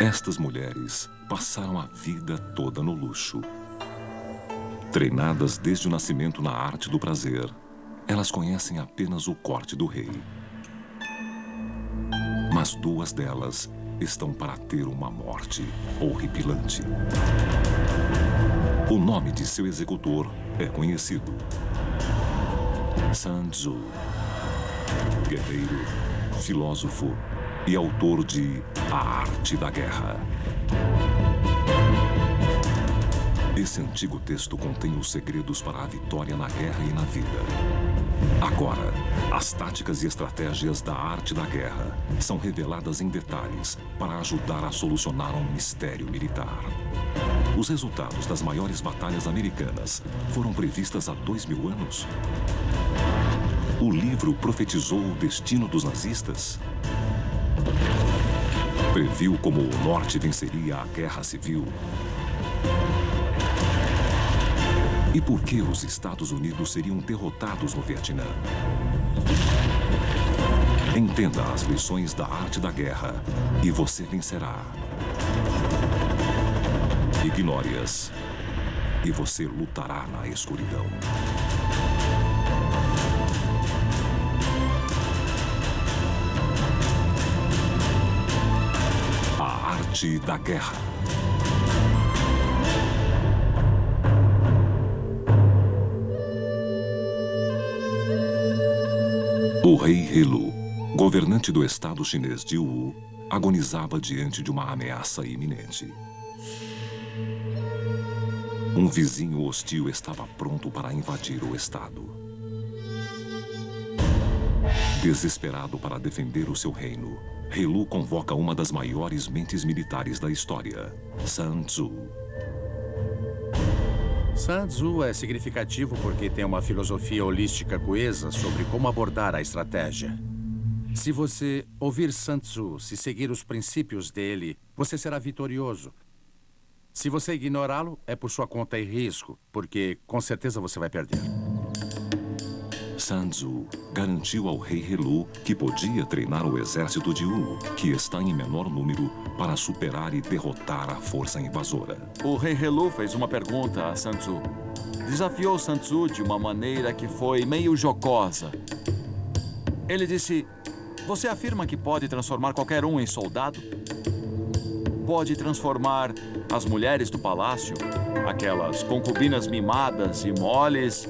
Estas mulheres passaram a vida toda no luxo. Treinadas desde o nascimento na arte do prazer, elas conhecem apenas o corte do rei. Mas duas delas estão para ter uma morte horripilante. O nome de seu executor é conhecido: Sun Tzu, guerreiro, filósofo e autor de A Arte da Guerra. Esse antigo texto contém os segredos para a vitória na guerra e na vida. Agora, as táticas e estratégias da arte da guerra são reveladas em detalhes para ajudar a solucionar um mistério militar. Os resultados das maiores batalhas americanas foram previstas há 2000 anos. O livro profetizou o destino dos nazistas. Previu como o Norte venceria a Guerra Civil. E por que os Estados Unidos seriam derrotados no Vietnã? Entenda as lições da arte da guerra e você vencerá. Ignore-as e você lutará na escuridão. A Arte da Guerra. O rei He-Lu, governante do estado chinês de Wu, agonizava diante de uma ameaça iminente. Um vizinho hostil estava pronto para invadir o estado. Desesperado para defender o seu reino, He-Lu convoca uma das maiores mentes militares da história, Sun Tzu. Sun Tzu é significativo porque tem uma filosofia holística coesa sobre como abordar a estratégia. Se você ouvir Sun Tzu, se seguir os princípios dele, você será vitorioso. Se você ignorá-lo, é por sua conta e risco, porque com certeza você vai perder. Sun Tzu garantiu ao rei He-Lu que podia treinar o exército de Wu, que está em menor número, para superar e derrotar a força invasora. O rei He-Lu fez uma pergunta a Sun Tzu. Desafiou Sun Tzu de uma maneira que foi meio jocosa. Ele disse: "Você afirma que pode transformar qualquer um em soldado? Pode transformar as mulheres do palácio, aquelas concubinas mimadas e moles,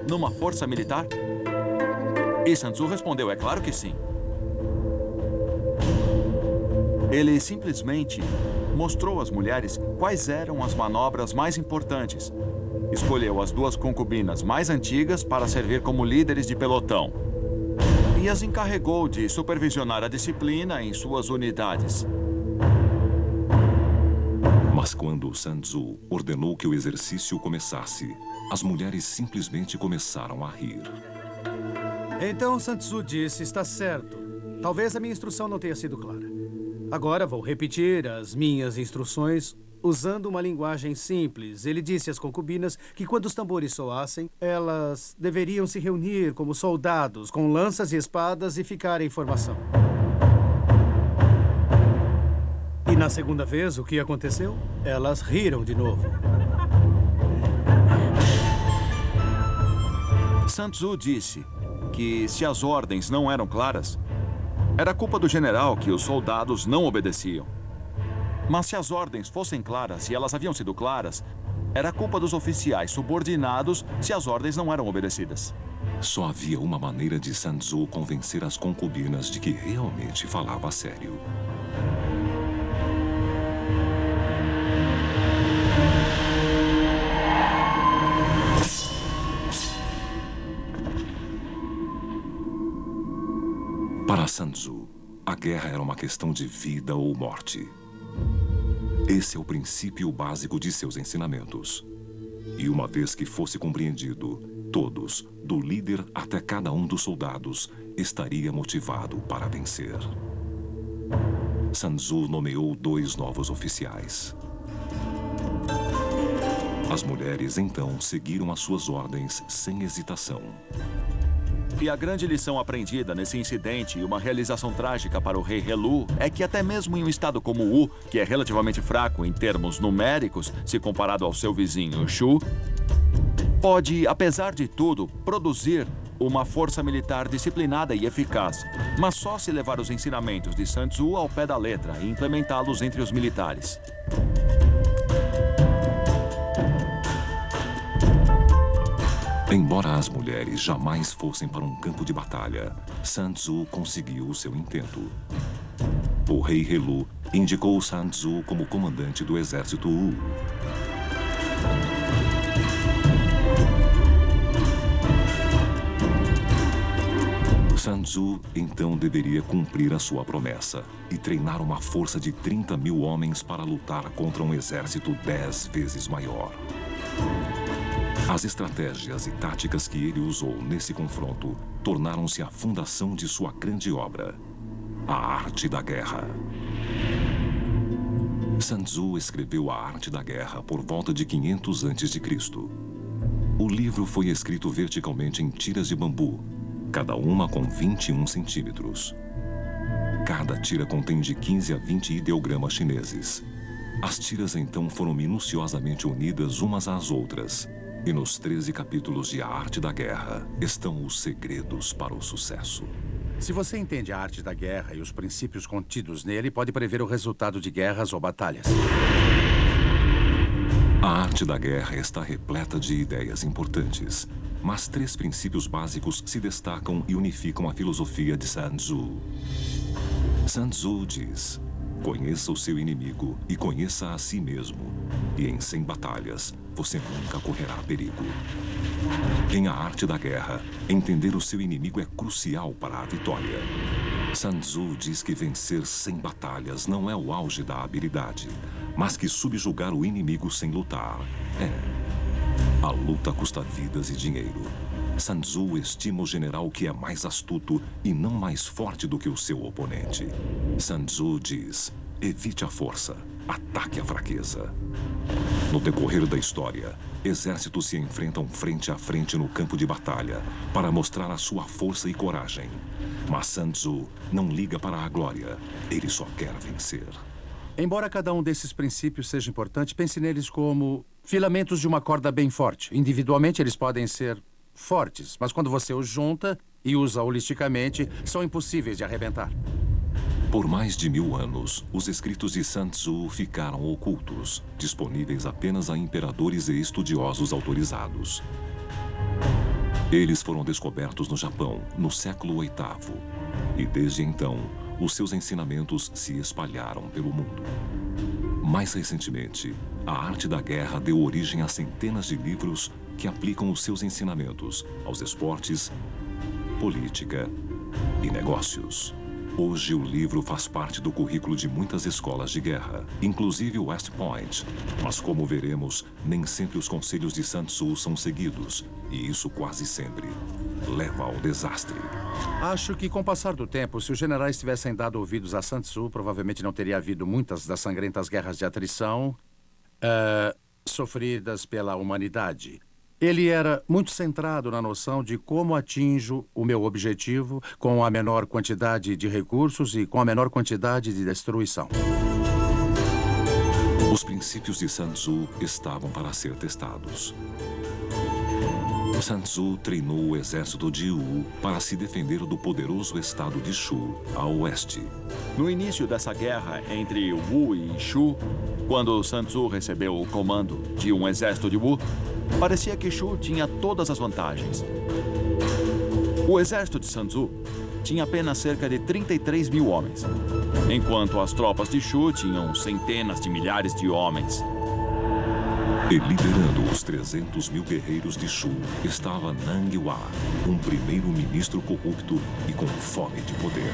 numa força militar?" E Sun Tzu respondeu: "É claro que sim." Ele simplesmente mostrou às mulheres quais eram as manobras mais importantes. Escolheu as duas concubinas mais antigas para servir como líderes de pelotão. E as encarregou de supervisionar a disciplina em suas unidades. Mas quando Sun Tzu ordenou que o exercício começasse, as mulheres simplesmente começaram a rir. Então Sun Tzu disse: "Está certo. Talvez a minha instrução não tenha sido clara. Agora vou repetir as minhas instruções usando uma linguagem simples." Ele disse às concubinas que quando os tambores soassem, elas deveriam se reunir como soldados, com lanças e espadas e ficar em formação. E na segunda vez, o que aconteceu? Elas riram de novo. Sun Tzu disse que se as ordens não eram claras, era culpa do general que os soldados não obedeciam. Mas se as ordens fossem claras e elas haviam sido claras, era culpa dos oficiais subordinados se as ordens não eram obedecidas. Só havia uma maneira de Sun Tzu convencer as concubinas de que realmente falava sério. Para Sun Tzu, a guerra era uma questão de vida ou morte. Esse é o princípio básico de seus ensinamentos. E uma vez que fosse compreendido, todos, do líder até cada um dos soldados, estaria motivado para vencer. Sun Tzu nomeou 2 novos oficiais. As mulheres, então, seguiram as suas ordens sem hesitação. E a grande lição aprendida nesse incidente e uma realização trágica para o rei Helu é que até mesmo em um estado como Wu, que é relativamente fraco em termos numéricos, se comparado ao seu vizinho Shu, pode, apesar de tudo, produzir uma força militar disciplinada e eficaz, mas só se levar os ensinamentos de Sun Tzu ao pé da letra e implementá-los entre os militares. Embora as mulheres jamais fossem para um campo de batalha, Sun Tzu conseguiu o seu intento. O rei Helu indicou Sun Tzu como comandante do exército Wu. Sun Tzu então deveria cumprir a sua promessa e treinar uma força de 30.000 homens para lutar contra um exército 10 vezes maior. As estratégias e táticas que ele usou nesse confronto tornaram-se a fundação de sua grande obra, A Arte da Guerra. Sun Tzu escreveu A Arte da Guerra por volta de 500 a.C. O livro foi escrito verticalmente em tiras de bambu, cada uma com 21 centímetros. Cada tira contém de 15 a 20 ideogramas chineses. As tiras então foram minuciosamente unidas umas às outras. E nos 13 capítulos de A Arte da Guerra estão os segredos para o sucesso. Se você entende a arte da guerra e os princípios contidos nele, pode prever o resultado de guerras ou batalhas. A Arte da Guerra está repleta de ideias importantes, mas 3 princípios básicos se destacam e unificam a filosofia de Sun Tzu. Sun Tzu diz: conheça o seu inimigo e conheça a si mesmo, e em 100 batalhas você nunca correrá perigo. Em A Arte da Guerra, entender o seu inimigo é crucial para a vitória. Sun Tzu diz que vencer 100 batalhas não é o auge da habilidade, mas que subjugar o inimigo sem lutar é. A luta custa vidas e dinheiro. Sun Tzu estima o general que é mais astuto e não mais forte do que o seu oponente. Sun Tzu diz: evite a força, ataque a fraqueza. No decorrer da história, exércitos se enfrentam frente a frente no campo de batalha para mostrar a sua força e coragem. Mas Sun Tzu não liga para a glória, ele só quer vencer. Embora cada um desses princípios seja importante, pense neles como filamentos de uma corda bem forte. Individualmente, eles podem ser fortes, mas quando você os junta e usa holisticamente, são impossíveis de arrebentar. Por mais de 1000 anos, os escritos de Sun Tzu ficaram ocultos, disponíveis apenas a imperadores e estudiosos autorizados. Eles foram descobertos no Japão, no século VIII, e desde então, os seus ensinamentos se espalharam pelo mundo. Mais recentemente, a Arte da Guerra deu origem a centenas de livros que aplicam os seus ensinamentos aos esportes, política e negócios. Hoje, o livro faz parte do currículo de muitas escolas de guerra, inclusive o West Point. Mas, como veremos, nem sempre os conselhos de Sun Tzu são seguidos, e isso quase sempre leva ao desastre. Acho que, com o passar do tempo, se os generais tivessem dado ouvidos a Sun Tzu, provavelmente não teria havido muitas das sangrentas guerras de atrição sofridas pela humanidade. Ele era muito centrado na noção de como atinjo o meu objetivo com a menor quantidade de recursos e com a menor quantidade de destruição. Os princípios de Sun Tzu estavam para ser testados. Sun Tzu treinou o exército de Wu para se defender do poderoso estado de Shu, a oeste. No início dessa guerra entre Wu e Shu, quando Sun Tzu recebeu o comando de um exército de Wu, parecia que Shu tinha todas as vantagens. O exército de Sun Tzu tinha apenas cerca de 33.000 homens, enquanto as tropas de Shu tinham centenas de milhares de homens. E liderando os 300.000 guerreiros de Shu estava Nang Hua, um primeiro-ministro corrupto e com fome de poder.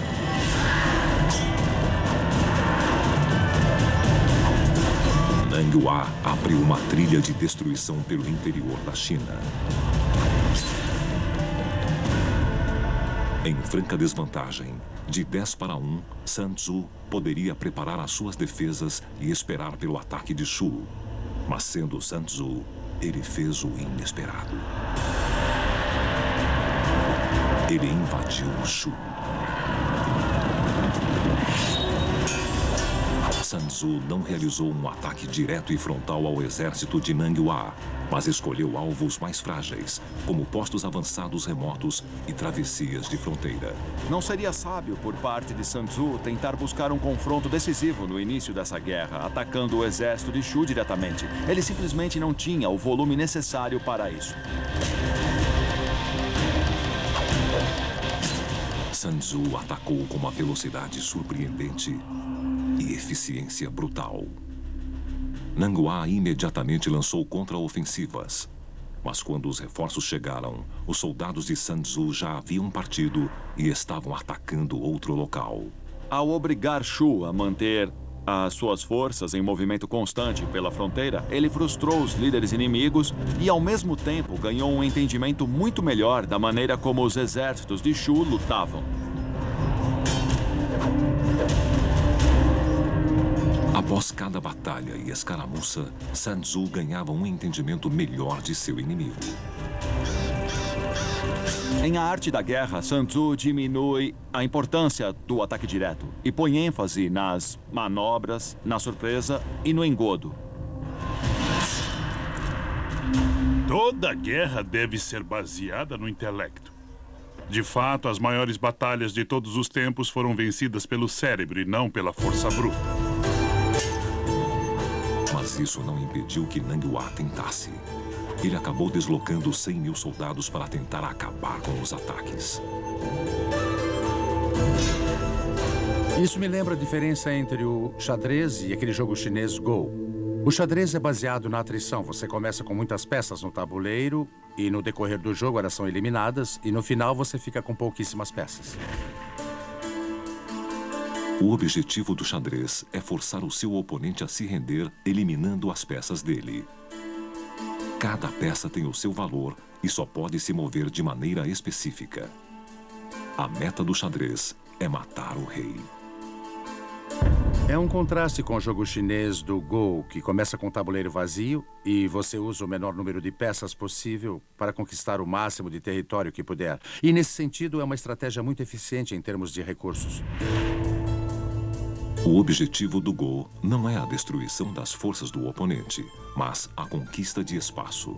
Nang Hua abriu uma trilha de destruição pelo interior da China. Em franca desvantagem, de 10 para 1, Sun Tzu poderia preparar as suas defesas e esperar pelo ataque de Shu. Mas sendo Sun Tzu, ele fez o inesperado. ele invadiu o Shu. Sun Tzu não realizou um ataque direto e frontal ao exército de Nanguá, mas escolheu alvos mais frágeis, como postos avançados remotos e travessias de fronteira. Não seria sábio por parte de Sun Tzu tentar buscar um confronto decisivo no início dessa guerra, atacando o exército de Shu diretamente. Ele simplesmente não tinha o volume necessário para isso. Sun Tzu atacou com uma velocidade surpreendente e eficiência brutal. Nanguá imediatamente lançou contra-ofensivas. Mas quando os reforços chegaram, os soldados de Sun Tzu já haviam partido e estavam atacando outro local. Ao obrigar Shu a manter as suas forças em movimento constante pela fronteira, ele frustrou os líderes inimigos e, ao mesmo tempo, ganhou um entendimento muito melhor da maneira como os exércitos de Shu lutavam. Após cada batalha e escaramuça, Sun Tzu ganhava um entendimento melhor de seu inimigo. Em A Arte da Guerra, Sun Tzu diminui a importância do ataque direto e põe ênfase nas manobras, na surpresa e no engodo. Toda guerra deve ser baseada no intelecto. De fato, as maiores batalhas de todos os tempos foram vencidas pelo cérebro e não pela força bruta. Mas isso não impediu que Nanguá tentasse. Ele acabou deslocando 100.000 soldados para tentar acabar com os ataques. Isso me lembra a diferença entre o xadrez e aquele jogo chinês Go. O xadrez é baseado na atrição. Você começa com muitas peças no tabuleiro e no decorrer do jogo elas são eliminadas e no final você fica com pouquíssimas peças. O objetivo do xadrez é forçar o seu oponente a se render, eliminando as peças dele. Cada peça tem o seu valor e só pode se mover de maneira específica. A meta do xadrez é matar o rei. É um contraste com o jogo chinês do Go, que começa com o tabuleiro vazio e você usa o menor número de peças possível para conquistar o máximo de território que puder. E nesse sentido é uma estratégia muito eficiente em termos de recursos. O objetivo do Go não é a destruição das forças do oponente, mas a conquista de espaço.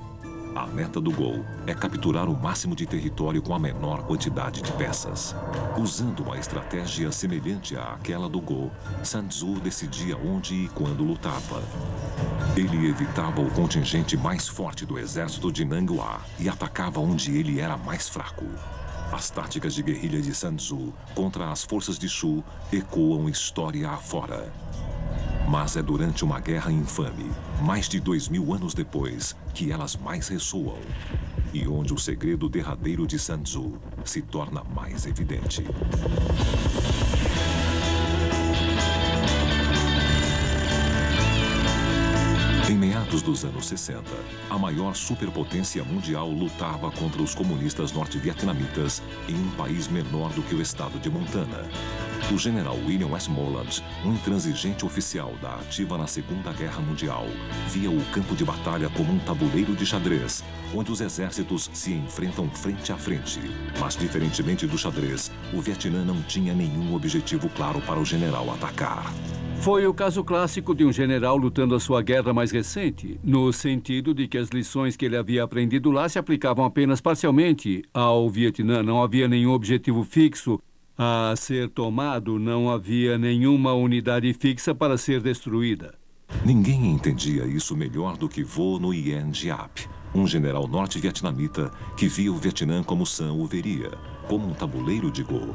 A meta do Go é capturar o máximo de território com a menor quantidade de peças. Usando uma estratégia semelhante àquela do Go, Sun Tzu decidia onde e quando lutava. Ele evitava o contingente mais forte do exército de Nanguá e atacava onde ele era mais fraco. As táticas de guerrilha de Sun Tzu contra as forças de Shu ecoam história afora. Mas é durante uma guerra infame, mais de 2000 anos depois, que elas mais ressoam. E onde o segredo derradeiro de Sun Tzu se torna mais evidente. Em meados dos anos 60, a maior superpotência mundial lutava contra os comunistas norte-vietnamitas em um país menor do que o estado de Montana. O general William Westmoreland, um intransigente oficial da ativa na Segunda Guerra Mundial, via o campo de batalha como um tabuleiro de xadrez, onde os exércitos se enfrentam frente a frente. Mas, diferentemente do xadrez, o Vietnã não tinha nenhum objetivo claro para o general atacar. Foi o caso clássico de um general lutando a sua guerra mais recente, no sentido de que as lições que ele havia aprendido lá se aplicavam apenas parcialmente ao Vietnã. Não havia nenhum objetivo fixo a ser tomado, não havia nenhuma unidade fixa para ser destruída. Ninguém entendia isso melhor do que Vo Nguyen Giap, um general norte-vietnamita que via o Vietnã como Sun o veria, como um tabuleiro de Go.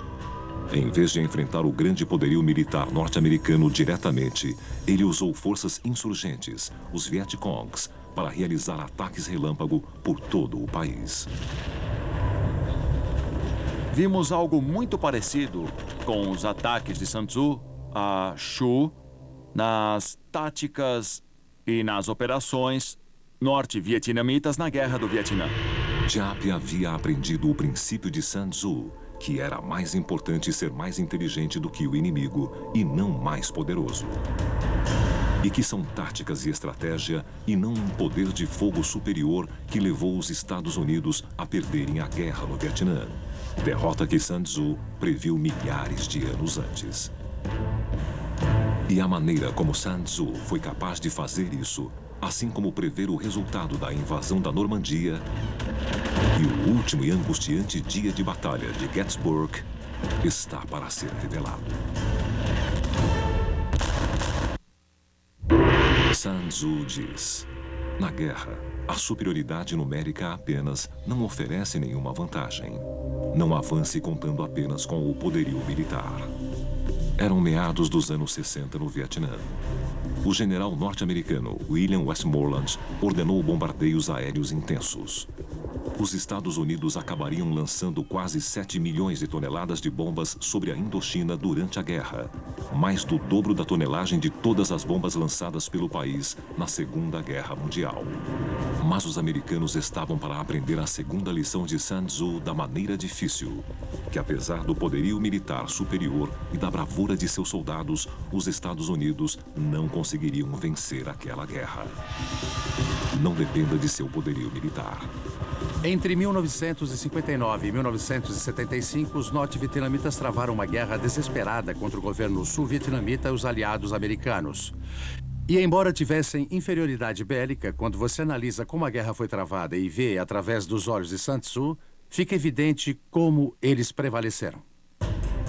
Em vez de enfrentar o grande poderio militar norte-americano diretamente, ele usou forças insurgentes, os Vietcongs, para realizar ataques relâmpago por todo o país. Vimos algo muito parecido com os ataques de Sun Tzu a Shu nas táticas e nas operações norte-vietnamitas na Guerra do Vietnã. Giap havia aprendido o princípio de Sun Tzu, que era mais importante ser mais inteligente do que o inimigo e não mais poderoso. e que são táticas e estratégia e não um poder de fogo superior que levou os Estados Unidos a perderem a guerra no Vietnã. Derrota que Sun Tzu previu milhares de anos antes. E a maneira como Sun Tzu foi capaz de fazer isso, assim como prever o resultado da invasão da Normandia e o último e angustiante dia de batalha de Gettysburg, está para ser revelado. Sun Tzu diz: na guerra, a superioridade numérica apenas não oferece nenhuma vantagem. Não avance contando apenas com o poderio militar. Eram meados dos anos 60 no Vietnã. O general norte-americano William Westmoreland ordenou bombardeios aéreos intensos. Os Estados Unidos acabariam lançando quase 7 milhões de toneladas de bombas sobre a Indochina durante a guerra, mais do dobro da tonelagem de todas as bombas lançadas pelo país na Segunda Guerra Mundial. Mas os americanos estavam para aprender a segunda lição de Sun Tzu da maneira difícil, que apesar do poderio militar superior e da bravura de seus soldados, os Estados Unidos não conseguiriam vencer aquela guerra. Não dependa de seu poderio militar. Entre 1959 e 1975, os norte-vietnamitas travaram uma guerra desesperada contra o governo sul-vietnamita e os aliados americanos. E embora tivessem inferioridade bélica, quando você analisa como a guerra foi travada e vê através dos olhos de Sun Tzu, fica evidente como eles prevaleceram.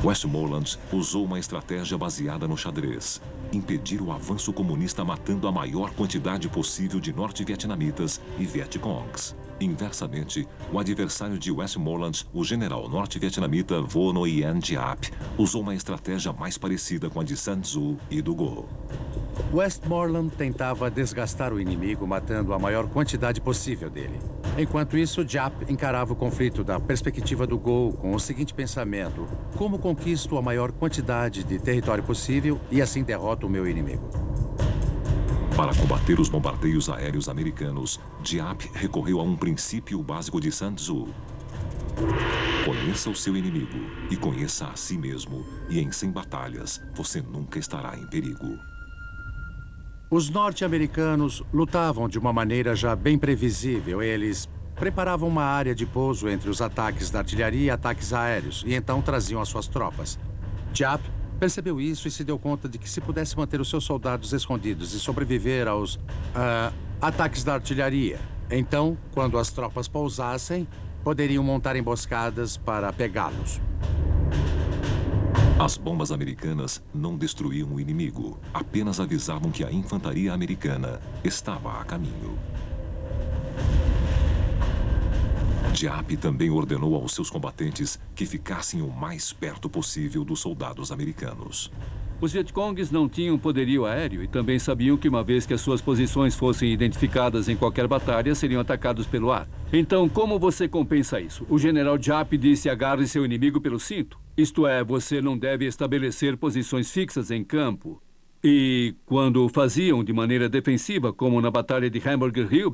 Westmoreland usou uma estratégia baseada no xadrez. Impedir o avanço comunista matando a maior quantidade possível de norte-vietnamitas e Vietcongs. Inversamente, o adversário de Westmoreland, o general norte-vietnamita Vo Nguyen Giap, usou uma estratégia mais parecida com a de Sun Tzu e do Go. Westmoreland tentava desgastar o inimigo matando a maior quantidade possível dele. Enquanto isso, Giap encarava o conflito da perspectiva do Go com o seguinte pensamento: como conquisto a maior quantidade de território possível e assim derroto o meu inimigo. Para combater os bombardeios aéreos americanos, Giap recorreu a um princípio básico de Sun Tzu. Conheça o seu inimigo e conheça a si mesmo, e em 100 batalhas você nunca estará em perigo. Os norte-americanos lutavam de uma maneira já bem previsível. Eles preparavam uma área de pouso entre os ataques da artilharia e ataques aéreos, e então traziam as suas tropas. Giap percebeu isso e se deu conta de que se pudesse manter os seus soldados escondidos e sobreviver aos ataques da artilharia, então, quando as tropas pousassem, poderiam montar emboscadas para pegá-los. As bombas americanas não destruíam o inimigo, apenas avisavam que a infantaria americana estava a caminho. Giap também ordenou aos seus combatentes que ficassem o mais perto possível dos soldados americanos. Os Vietcongs não tinham poderio aéreo e também sabiam que uma vez que as suas posições fossem identificadas em qualquer batalha, seriam atacados pelo ar. Então, como você compensa isso? O general Giap disse: agarre seu inimigo pelo cinto. Isto é, você não deve estabelecer posições fixas em campo. E quando o faziam de maneira defensiva, como na batalha de Hamburger Hill,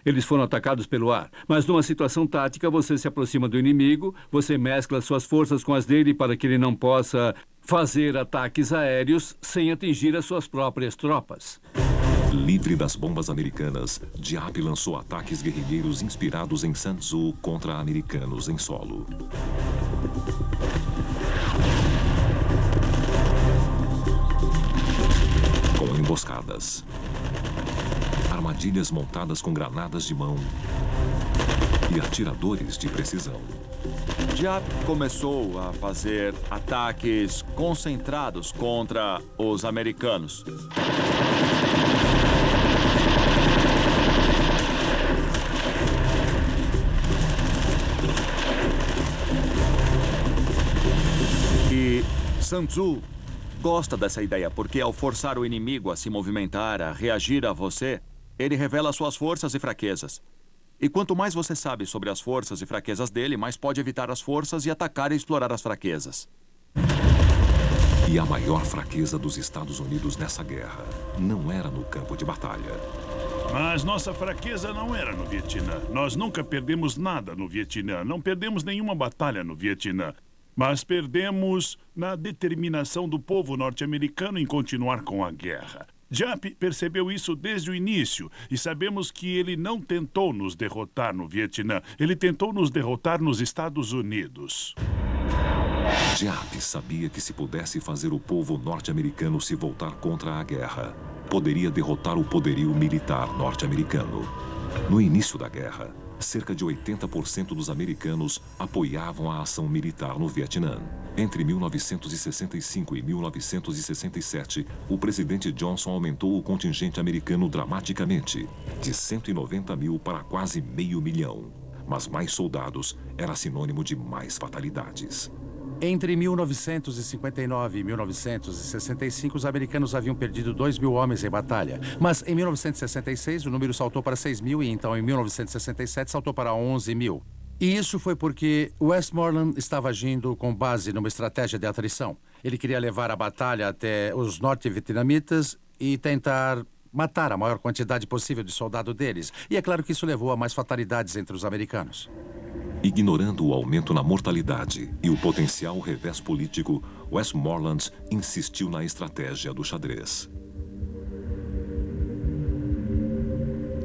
eles foram atacados pelo ar. Mas numa situação tática, você se aproxima do inimigo, você mescla suas forças com as dele para que ele não possa fazer ataques aéreos sem atingir as suas próprias tropas. Livre das bombas americanas, Giap lançou ataques guerrilheiros inspirados em Sun Tzu contra americanos em solo. Com emboscadas, armadilhas montadas com granadas de mão e atiradores de precisão. Giap começou a fazer ataques concentrados contra os americanos. E Sun Tzu gosta dessa ideia, porque ao forçar o inimigo a se movimentar, a reagir a você, ele revela suas forças e fraquezas. E quanto mais você sabe sobre as forças e fraquezas dele, mais pode evitar as forças e atacar e explorar as fraquezas. E a maior fraqueza dos Estados Unidos nessa guerra não era no campo de batalha. Mas nossa fraqueza não era no Vietnã. Nós nunca perdemos nada no Vietnã. Não perdemos nenhuma batalha no Vietnã. Mas perdemos na determinação do povo norte-americano em continuar com a guerra. Giap percebeu isso desde o início e sabemos que ele não tentou nos derrotar no Vietnã. Ele tentou nos derrotar nos Estados Unidos. Giap sabia que se pudesse fazer o povo norte-americano se voltar contra a guerra, poderia derrotar o poderio militar norte-americano. No início da guerra, cerca de 80% dos americanos apoiavam a ação militar no Vietnã. Entre 1965 e 1967, o presidente Johnson aumentou o contingente americano dramaticamente, de 190 mil para quase 500 mil. Mas mais soldados era sinônimo de mais fatalidades. Entre 1959 e 1965, os americanos haviam perdido 2.000 homens em batalha. Mas em 1966, o número saltou para 6.000 e então em 1967 saltou para 11.000. E isso foi porque Westmoreland estava agindo com base numa estratégia de atrição. Ele queria levar a batalha até os norte-vietnamitas e tentar matar a maior quantidade possível de soldado deles. E é claro que isso levou a mais fatalidades entre os americanos. Ignorando o aumento na mortalidade e o potencial revés político, Westmoreland insistiu na estratégia do xadrez.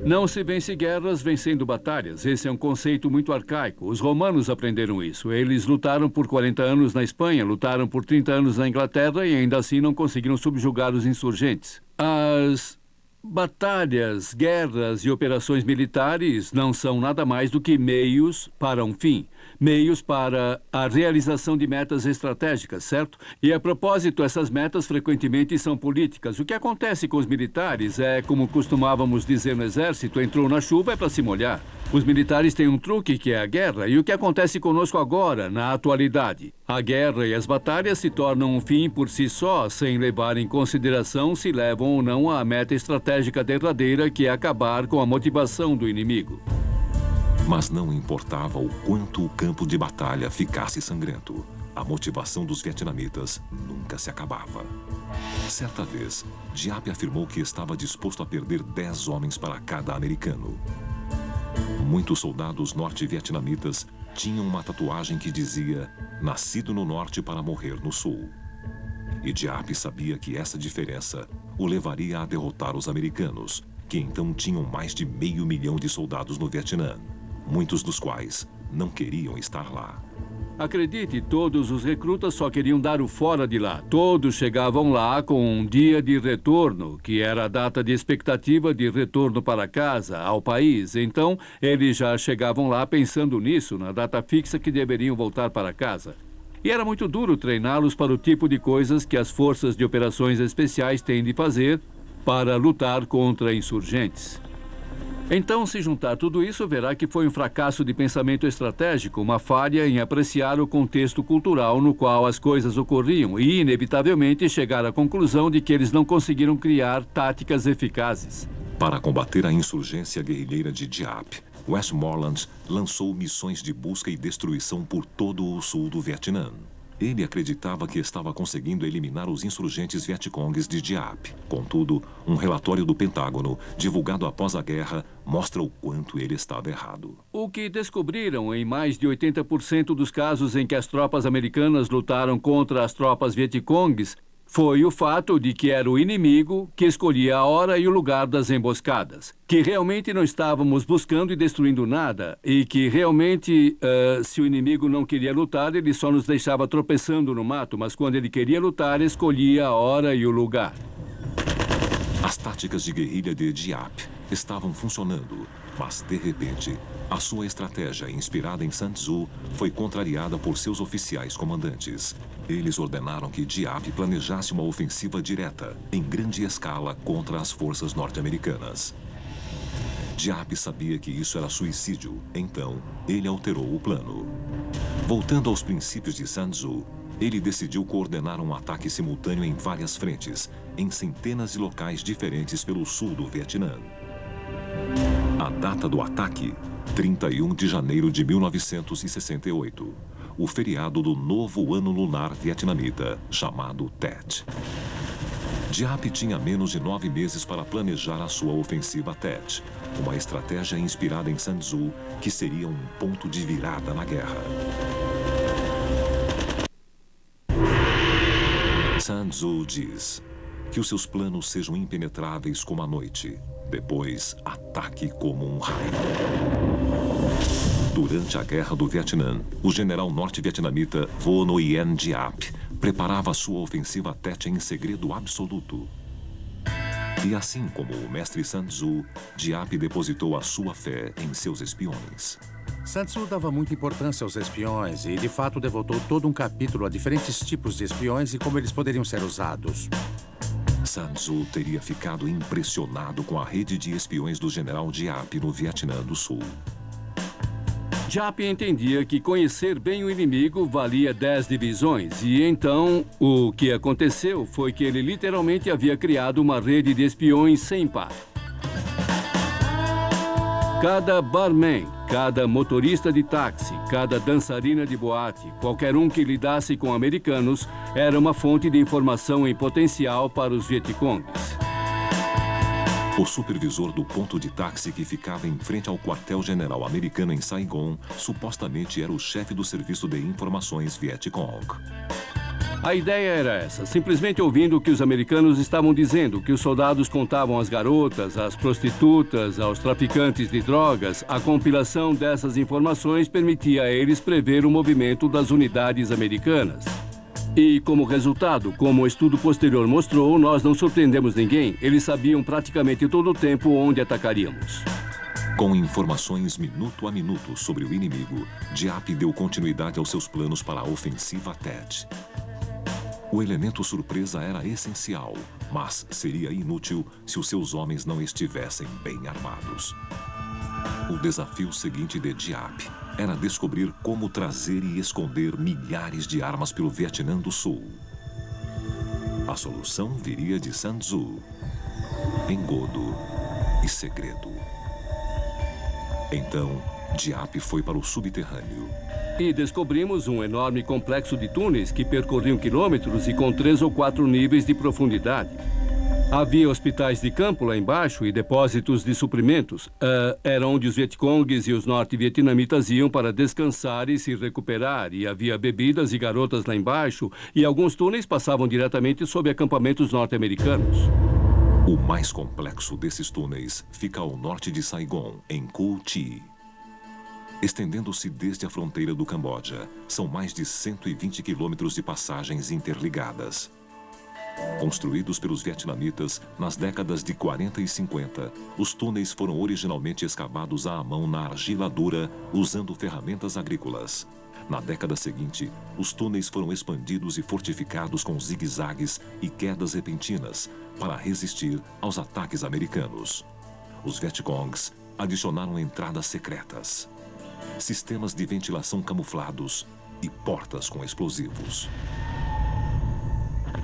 Não se vence guerras vencendo batalhas. Esse é um conceito muito arcaico. Os romanos aprenderam isso. Eles lutaram por 40 anos na Espanha, lutaram por 30 anos na Inglaterra e ainda assim não conseguiram subjugar os insurgentes. As batalhas, guerras e operações militares não são nada mais do que meios para um fim. Meios para a realização de metas estratégicas, certo? E, a propósito, essas metas frequentemente são políticas. O que acontece com os militares é, como costumávamos dizer no exército, entrou na chuva é para se molhar. Os militares têm um truque que é a guerra, e o que acontece conosco agora, na atualidade? A guerra e as batalhas se tornam um fim por si só, sem levar em consideração se levam ou não à meta estratégica derradeira, que é acabar com a motivação do inimigo. Mas não importava o quanto o campo de batalha ficasse sangrento, a motivação dos vietnamitas nunca se acabava. Certa vez, Giap afirmou que estava disposto a perder 10 homens para cada americano. Muitos soldados norte-vietnamitas tinham uma tatuagem que dizia "Nascido no norte para morrer no sul". E Giap sabia que essa diferença o levaria a derrotar os americanos, que então tinham mais de 500 mil de soldados no Vietnã, muitos dos quais não queriam estar lá. Acredite, todos os recrutas só queriam dar o fora de lá. Todos chegavam lá com um dia de retorno, que era a data de expectativa de retorno para casa, ao país. Então, eles já chegavam lá pensando nisso, na data fixa que deveriam voltar para casa. E era muito duro treiná-los para o tipo de coisas que as forças de operações especiais têm de fazer para lutar contra insurgentes. Então, se juntar tudo isso, verá que foi um fracasso de pensamento estratégico, uma falha em apreciar o contexto cultural no qual as coisas ocorriam e, inevitavelmente, chegar à conclusão de que eles não conseguiram criar táticas eficazes. Para combater a insurgência guerrilheira de Giap, Westmoreland lançou missões de busca e destruição por todo o sul do Vietnã. Ele acreditava que estava conseguindo eliminar os insurgentes vietcongues de Giap. Contudo, um relatório do Pentágono, divulgado após a guerra, mostra o quanto ele estava errado. O que descobriram em mais de 80% dos casos em que as tropas americanas lutaram contra as tropas vietcongues foi o fato de que era o inimigo que escolhia a hora e o lugar das emboscadas. Que realmente não estávamos buscando e destruindo nada. E que realmente, se o inimigo não queria lutar, ele só nos deixava tropeçando no mato. Mas quando ele queria lutar, escolhia a hora e o lugar. As táticas de guerrilha de Giap estavam funcionando. Mas, de repente, a sua estratégia, inspirada em Sun Tzu, foi contrariada por seus oficiais comandantes. Eles ordenaram que Giap planejasse uma ofensiva direta, em grande escala, contra as forças norte-americanas. Giap sabia que isso era suicídio, então ele alterou o plano. Voltando aos princípios de Sun Tzu, ele decidiu coordenar um ataque simultâneo em várias frentes, em centenas de locais diferentes pelo sul do Vietnã. A data do ataque, 31 de janeiro de 1968, o feriado do novo ano lunar vietnamita, chamado Tet. Giap tinha menos de 9 meses para planejar a sua ofensiva Tet, uma estratégia inspirada em Sun Tzu que seria um ponto de virada na guerra. Sun Tzu diz: Que os seus planos sejam impenetráveis como a noite. Depois, ataque como um raio. Durante a Guerra do Vietnã, o general norte-vietnamita Vo Nguyen Giap preparava sua ofensiva Tet em segredo absoluto. E assim como o mestre Sun Tzu, Giap depositou a sua fé em seus espiões. Sun Tzu dava muita importância aos espiões e, de fato, devotou todo um capítulo a diferentes tipos de espiões e como eles poderiam ser usados. Sun Tzu teria ficado impressionado com a rede de espiões do general Giap no Vietnã do Sul. Giap entendia que conhecer bem o inimigo valia 10 divisões, e então o que aconteceu foi que ele literalmente havia criado uma rede de espiões sem par. Cada barman, cada motorista de táxi, cada dançarina de boate, qualquer um que lidasse com americanos, era uma fonte de informação em potencial para os Vietcongues. O supervisor do ponto de táxi que ficava em frente ao quartel-general americano em Saigon supostamente era o chefe do serviço de informações Vietcong. A ideia era essa, simplesmente ouvindo o que os americanos estavam dizendo, que os soldados contavam às garotas, às prostitutas, aos traficantes de drogas, a compilação dessas informações permitia a eles prever o movimento das unidades americanas. E, como resultado, como o estudo posterior mostrou, nós não surpreendemos ninguém. Eles sabiam praticamente todo o tempo onde atacaríamos. Com informações minuto a minuto sobre o inimigo, Giap deu continuidade aos seus planos para a ofensiva Tet. O elemento surpresa era essencial, mas seria inútil se os seus homens não estivessem bem armados. O desafio seguinte de Giap era descobrir como trazer e esconder milhares de armas pelo Vietnã do Sul. A solução viria de Sun Tzu, engodo e segredo. Então, Giap foi para o subterrâneo. E descobrimos um enorme complexo de túneis que percorriam quilômetros e com 3 ou 4 níveis de profundidade. Havia hospitais de campo lá embaixo e depósitos de suprimentos. Era onde os Vietcongues e os norte-vietnamitas iam para descansar e se recuperar. E havia bebidas e garotas lá embaixo. E alguns túneis passavam diretamente sob acampamentos norte-americanos. O mais complexo desses túneis fica ao norte de Saigon, em Co Chi. Estendendo-se desde a fronteira do Camboja, são mais de 120 quilômetros de passagens interligadas. Construídos pelos vietnamitas nas décadas de 40 e 50, os túneis foram originalmente escavados à mão na argila dura, usando ferramentas agrícolas. Na década seguinte, os túneis foram expandidos e fortificados com zigue-zagues e quedas repentinas para resistir aos ataques americanos. Os Vietcongs adicionaram entradas secretas, sistemas de ventilação camuflados e portas com explosivos.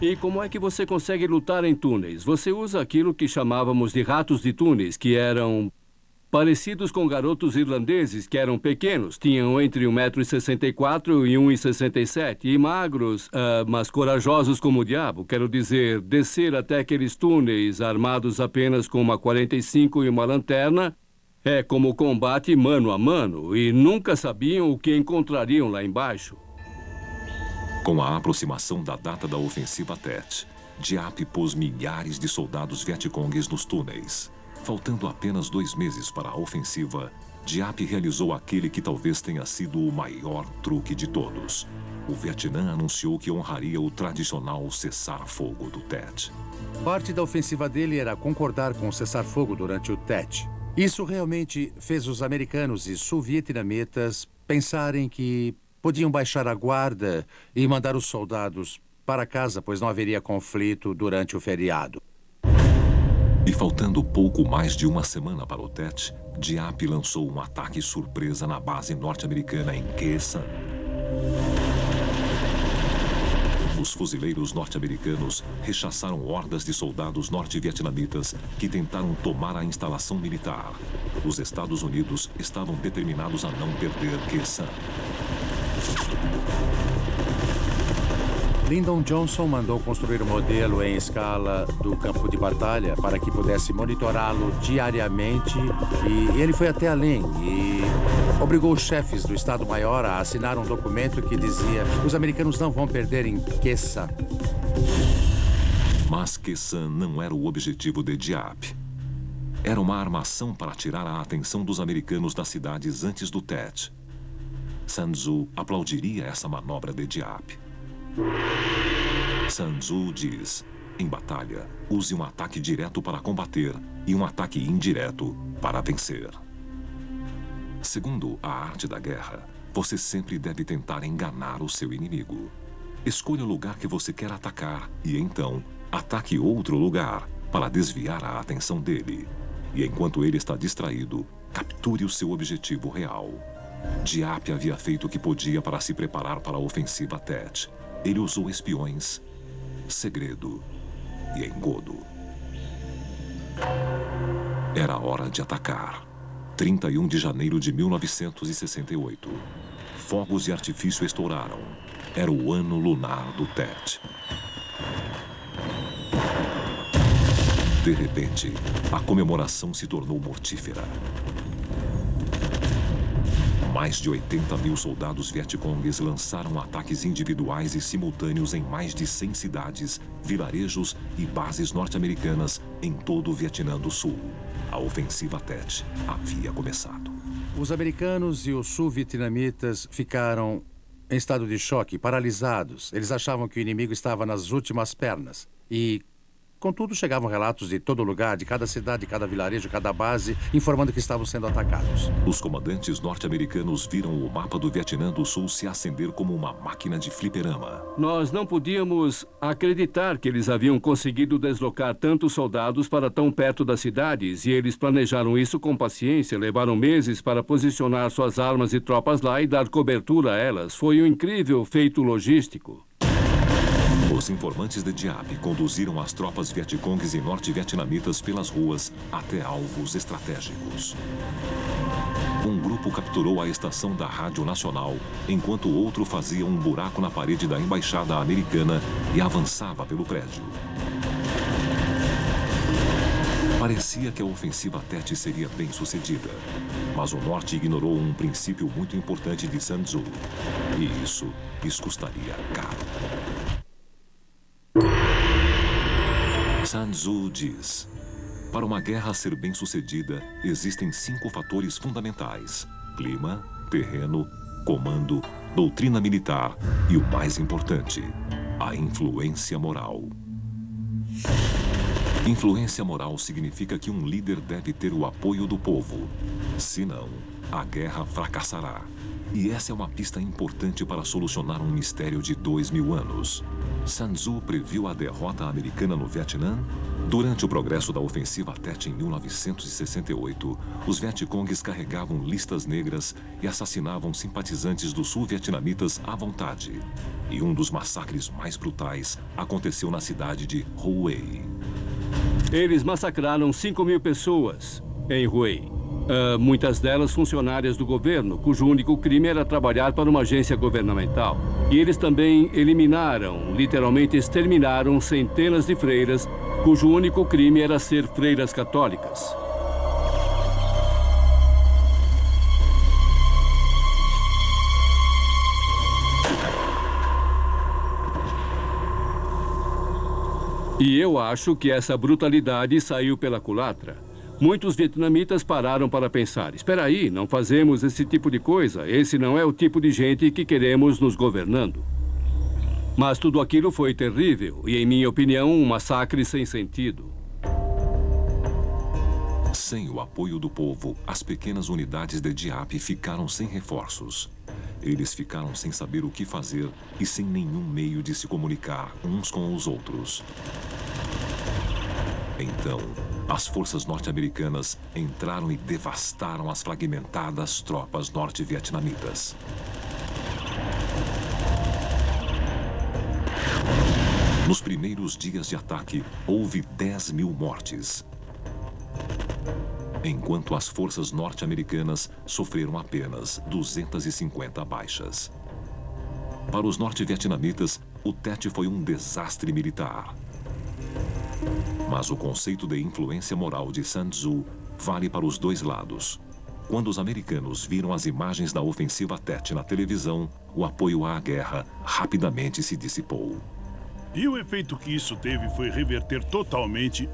E como é que você consegue lutar em túneis? Você usa aquilo que chamávamos de ratos de túneis, que eram parecidos com garotos irlandeses, que eram pequenos, tinham entre 1,64 m e 1,67 m, e magros, mas corajosos como o diabo. Quero dizer, descer até aqueles túneis armados apenas com uma 45 e uma lanterna é como combate mano a mano, e nunca sabiam o que encontrariam lá embaixo. Com a aproximação da data da ofensiva Tet, Giap pôs milhares de soldados vietcongues nos túneis. Faltando apenas 2 meses para a ofensiva, Giap realizou aquele que talvez tenha sido o maior truque de todos. O Vietnã anunciou que honraria o tradicional cessar-fogo do Tet. Parte da ofensiva dele era concordar com o cessar-fogo durante o Tet. Isso realmente fez os americanos e sul-vietnamitas pensarem que podiam baixar a guarda e mandar os soldados para casa, pois não haveria conflito durante o feriado. E faltando pouco mais de uma semana para o Tet, Giap lançou um ataque surpresa na base norte-americana em Khe Sanh. Os fuzileiros norte-americanos rechaçaram hordas de soldados norte-vietnamitas que tentaram tomar a instalação militar. Os Estados Unidos estavam determinados a não perder Khe Sanh. Lyndon Johnson mandou construir um modelo em escala do campo de batalha para que pudesse monitorá-lo diariamente, e ele foi até além e obrigou os chefes do Estado-Maior a assinar um documento que dizia: os americanos não vão perder em Khe Sanh. Mas Khe Sanh não era o objetivo de Diap. Era uma armação para tirar a atenção dos americanos das cidades antes do Tet. Sun Tzu aplaudiria essa manobra de Diap. Sun Tzu diz: em batalha, use um ataque direto para combater e um ataque indireto para vencer. Segundo a arte da guerra, você sempre deve tentar enganar o seu inimigo. Escolha o lugar que você quer atacar e, então, ataque outro lugar para desviar a atenção dele. E enquanto ele está distraído, capture o seu objetivo real. Diap havia feito o que podia para se preparar para a ofensiva Tet. Ele usou espiões, segredo e engodo. Era hora de atacar. 31 de janeiro de 1968. Fogos de artifício estouraram. Era o ano lunar do Tet. De repente, a comemoração se tornou mortífera. Mais de 80 mil soldados vietcongues lançaram ataques individuais e simultâneos em mais de 100 cidades, vilarejos e bases norte-americanas em todo o Vietnã do Sul. A ofensiva Tet havia começado. Os americanos e os sul-vietnamitas ficaram em estado de choque, paralisados. Eles achavam que o inimigo estava nas últimas pernas. E, contudo, chegavam relatos de todo lugar, de cada cidade, de cada vilarejo, cada base, informando que estavam sendo atacados. Os comandantes norte-americanos viram o mapa do Vietnã do Sul se acender como uma máquina de fliperama. Nós não podíamos acreditar que eles haviam conseguido deslocar tantos soldados para tão perto das cidades, e eles planejaram isso com paciência, levaram meses para posicionar suas armas e tropas lá e dar cobertura a elas. Foi um incrível feito logístico. Os informantes de Diap conduziram as tropas vietcongues e norte-vietnamitas pelas ruas até alvos estratégicos. Um grupo capturou a estação da Rádio Nacional, enquanto o outro fazia um buraco na parede da embaixada americana e avançava pelo prédio. Parecia que a ofensiva Tet seria bem sucedida, mas o norte ignorou um princípio muito importante de Sun Tzu, e isso lhes custaria caro. Sun Tzu diz: para uma guerra ser bem-sucedida, existem 5 fatores fundamentais: clima, terreno, comando, doutrina militar e o mais importante, a influência moral. Influência moral significa que um líder deve ter o apoio do povo. Senão, a guerra fracassará. E essa é uma pista importante para solucionar um mistério de 2000 anos. Sun Tzu previu a derrota americana no Vietnã? Durante o progresso da ofensiva Tet em 1968, os vietcongues carregavam listas negras e assassinavam simpatizantes dos sul-vietnamitas à vontade. E um dos massacres mais brutais aconteceu na cidade de Hue. Eles massacraram 5.000 pessoas em Hue. Muitas delas funcionárias do governo, cujo único crime era trabalhar para uma agência governamental. E eles também eliminaram, literalmente exterminaram, centenas de freiras, cujo único crime era ser freiras católicas. E eu acho que essa brutalidade saiu pela culatra. Muitos vietnamitas pararam para pensar: espera aí, não fazemos esse tipo de coisa. Esse não é o tipo de gente que queremos nos governando. Mas tudo aquilo foi terrível e, em minha opinião, um massacre sem sentido. Sem o apoio do povo, as pequenas unidades de Diap ficaram sem reforços. Eles ficaram sem saber o que fazer e sem nenhum meio de se comunicar uns com os outros. Então, as forças norte-americanas entraram e devastaram as fragmentadas tropas norte-vietnamitas. Nos primeiros dias de ataque, houve 10.000 mortes, enquanto as forças norte-americanas sofreram apenas 250 baixas. Para os norte-vietnamitas, o Tet foi um desastre militar. Mas o conceito de influência moral de Sun Tzu vale para os dois lados. Quando os americanos viram as imagens da ofensiva Tet na televisão, o apoio à guerra rapidamente se dissipou. E o efeito que isso teve foi reverter totalmente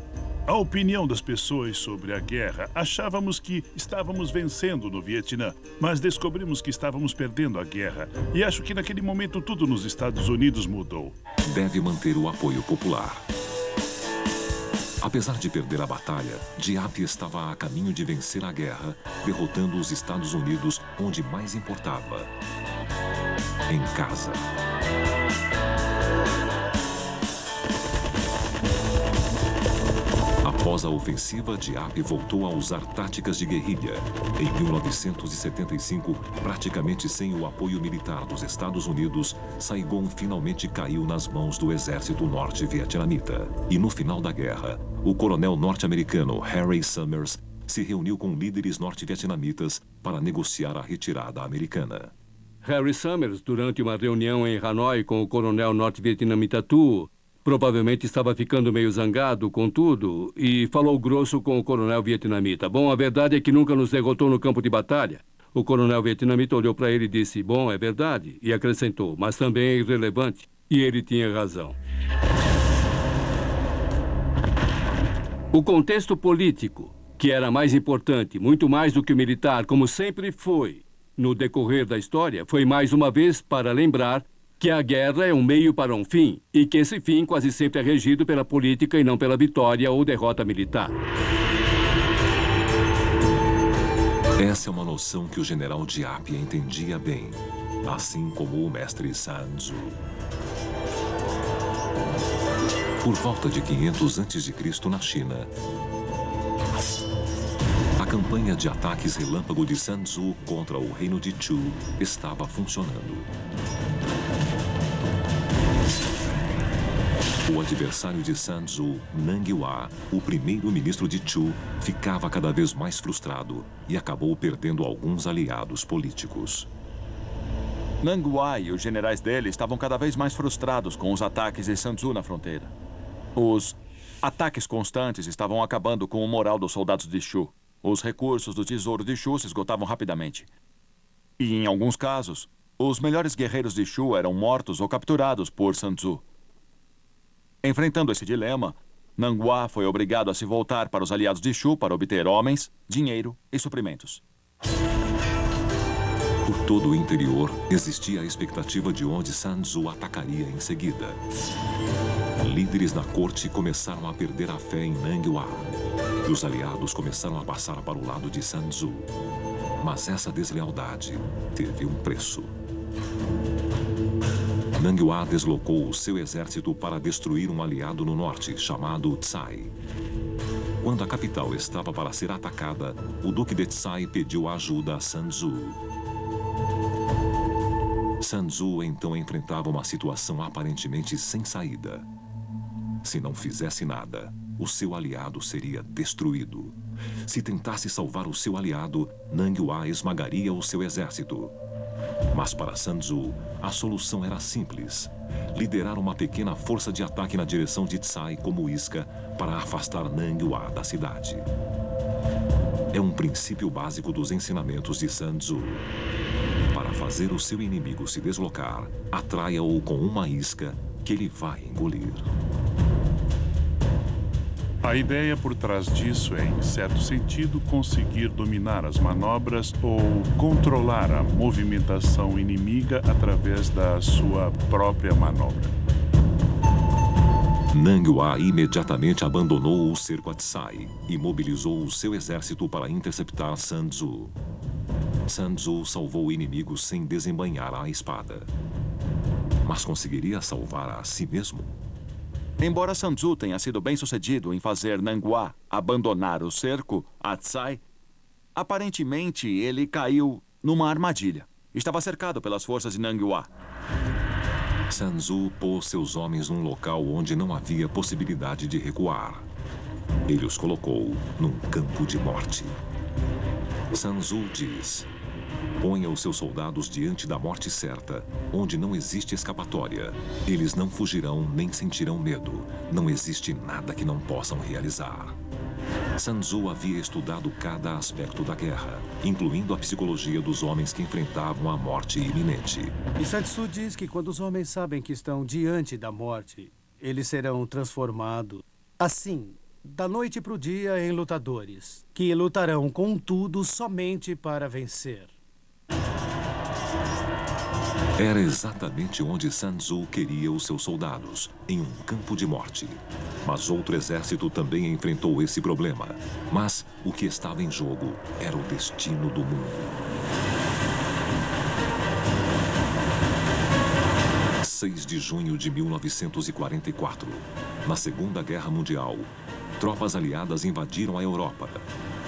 a opinião das pessoas sobre a guerra. Achávamos que estávamos vencendo no Vietnã, mas descobrimos que estávamos perdendo a guerra. E acho que naquele momento tudo nos Estados Unidos mudou. Deve manter o apoio popular. Apesar de perder a batalha, Diap estava a caminho de vencer a guerra, derrotando os Estados Unidos onde mais importava: em casa. Após a ofensiva, Diap voltou a usar táticas de guerrilha. Em 1975, praticamente sem o apoio militar dos Estados Unidos, Saigon finalmente caiu nas mãos do exército norte-vietnamita. E no final da guerra, o coronel norte-americano Harry Summers se reuniu com líderes norte-vietnamitas para negociar a retirada americana. Harry Summers, durante uma reunião em Hanoi com o coronel norte-vietnamita Tu, provavelmente estava ficando meio zangado com tudo e falou grosso com o coronel vietnamita. Bom, a verdade é que nunca nos derrotou no campo de batalha. O coronel vietnamita olhou para ele e disse, bom, é verdade, e acrescentou, mas também é irrelevante. E ele tinha razão. O contexto político, que era mais importante, muito mais do que o militar, como sempre foi, no decorrer da história, foi mais uma vez para lembrar que a guerra é um meio para um fim, e que esse fim quase sempre é regido pela política e não pela vitória ou derrota militar. Essa é uma noção que o general Diap entendia bem, assim como o mestre Sun Tzu. Por volta de 500 a.C. na China, a campanha de ataques relâmpago de Sun Tzu contra o reino de Chu estava funcionando. O adversário de Sun Tzu, Nang Hua, o primeiro-ministro de Chu, ficava cada vez mais frustrado e acabou perdendo alguns aliados políticos. Nang Hua e os generais dele estavam cada vez mais frustrados com os ataques de Sun Tzu na fronteira. Os ataques constantes estavam acabando com o moral dos soldados de Chu. Os recursos do tesouro de Chu se esgotavam rapidamente. E, em alguns casos, os melhores guerreiros de Chu eram mortos ou capturados por Sun Tzu. Enfrentando esse dilema, Nang Hua foi obrigado a se voltar para os aliados de Chu para obter homens, dinheiro e suprimentos. Por todo o interior, existia a expectativa de onde Sun Tzu atacaria em seguida. Líderes na corte começaram a perder a fé em Nang Hua. E os aliados começaram a passar para o lado de Sun Tzu. Mas essa deslealdade teve um preço. Nang Hua deslocou o seu exército para destruir um aliado no norte, chamado Tsai. Quando a capital estava para ser atacada, o duque de Tsai pediu ajuda a Sun Tzu. Sun Tzu então enfrentava uma situação aparentemente sem saída. Se não fizesse nada, o seu aliado seria destruído. Se tentasse salvar o seu aliado, Nang Hua esmagaria o seu exército. Mas para Sun Tzu, a solução era simples: liderar uma pequena força de ataque na direção de Tsai como isca para afastar Nang Hua da cidade. É um princípio básico dos ensinamentos de Sun Tzu. Para fazer o seu inimigo se deslocar, atraia-o com uma isca que ele vai engolir. A ideia por trás disso é, em certo sentido, conseguir dominar as manobras ou controlar a movimentação inimiga através da sua própria manobra. Nang Hua imediatamente abandonou o cerco a Tsai e mobilizou o seu exército para interceptar Sun Tzu. Sun Tzu salvou o inimigo sem desembainhar a espada. Mas conseguiria salvar a si mesmo? Embora Sun Tzu tenha sido bem-sucedido em fazer Nang Hua abandonar o cerco a Tsai, aparentemente ele caiu numa armadilha. Estava cercado pelas forças de Nang Hua. Sun Tzu pôs seus homens num local onde não havia possibilidade de recuar. Ele os colocou num campo de morte. Sun Tzu diz: ponha os seus soldados diante da morte certa, onde não existe escapatória. Eles não fugirão nem sentirão medo. Não existe nada que não possam realizar. Sun Tzu havia estudado cada aspecto da guerra, incluindo a psicologia dos homens que enfrentavam a morte iminente. E Sun Tzu diz que quando os homens sabem que estão diante da morte, eles serão transformados, assim, da noite para o dia, em lutadores, que lutarão com tudo somente para vencer. Era exatamente onde Sun Tzu queria os seus soldados, em um campo de morte. Mas outro exército também enfrentou esse problema. Mas o que estava em jogo era o destino do mundo. 6 de junho de 1944, na Segunda Guerra Mundial, tropas aliadas invadiram a Europa.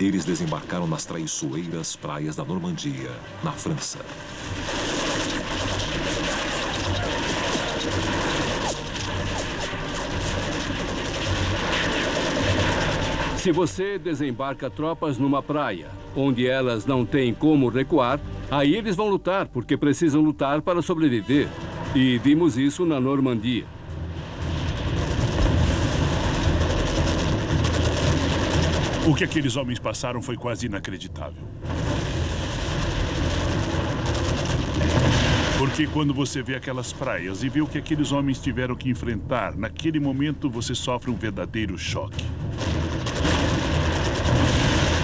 Eles desembarcaram nas traiçoeiras praias da Normandia, na França. Se você desembarca tropas numa praia, onde elas não têm como recuar, aí eles vão lutar, porque precisam lutar para sobreviver. E vimos isso na Normandia. O que aqueles homens passaram foi quase inacreditável. Porque quando você vê aquelas praias e vê o que aqueles homens tiveram que enfrentar, naquele momento você sofre um verdadeiro choque.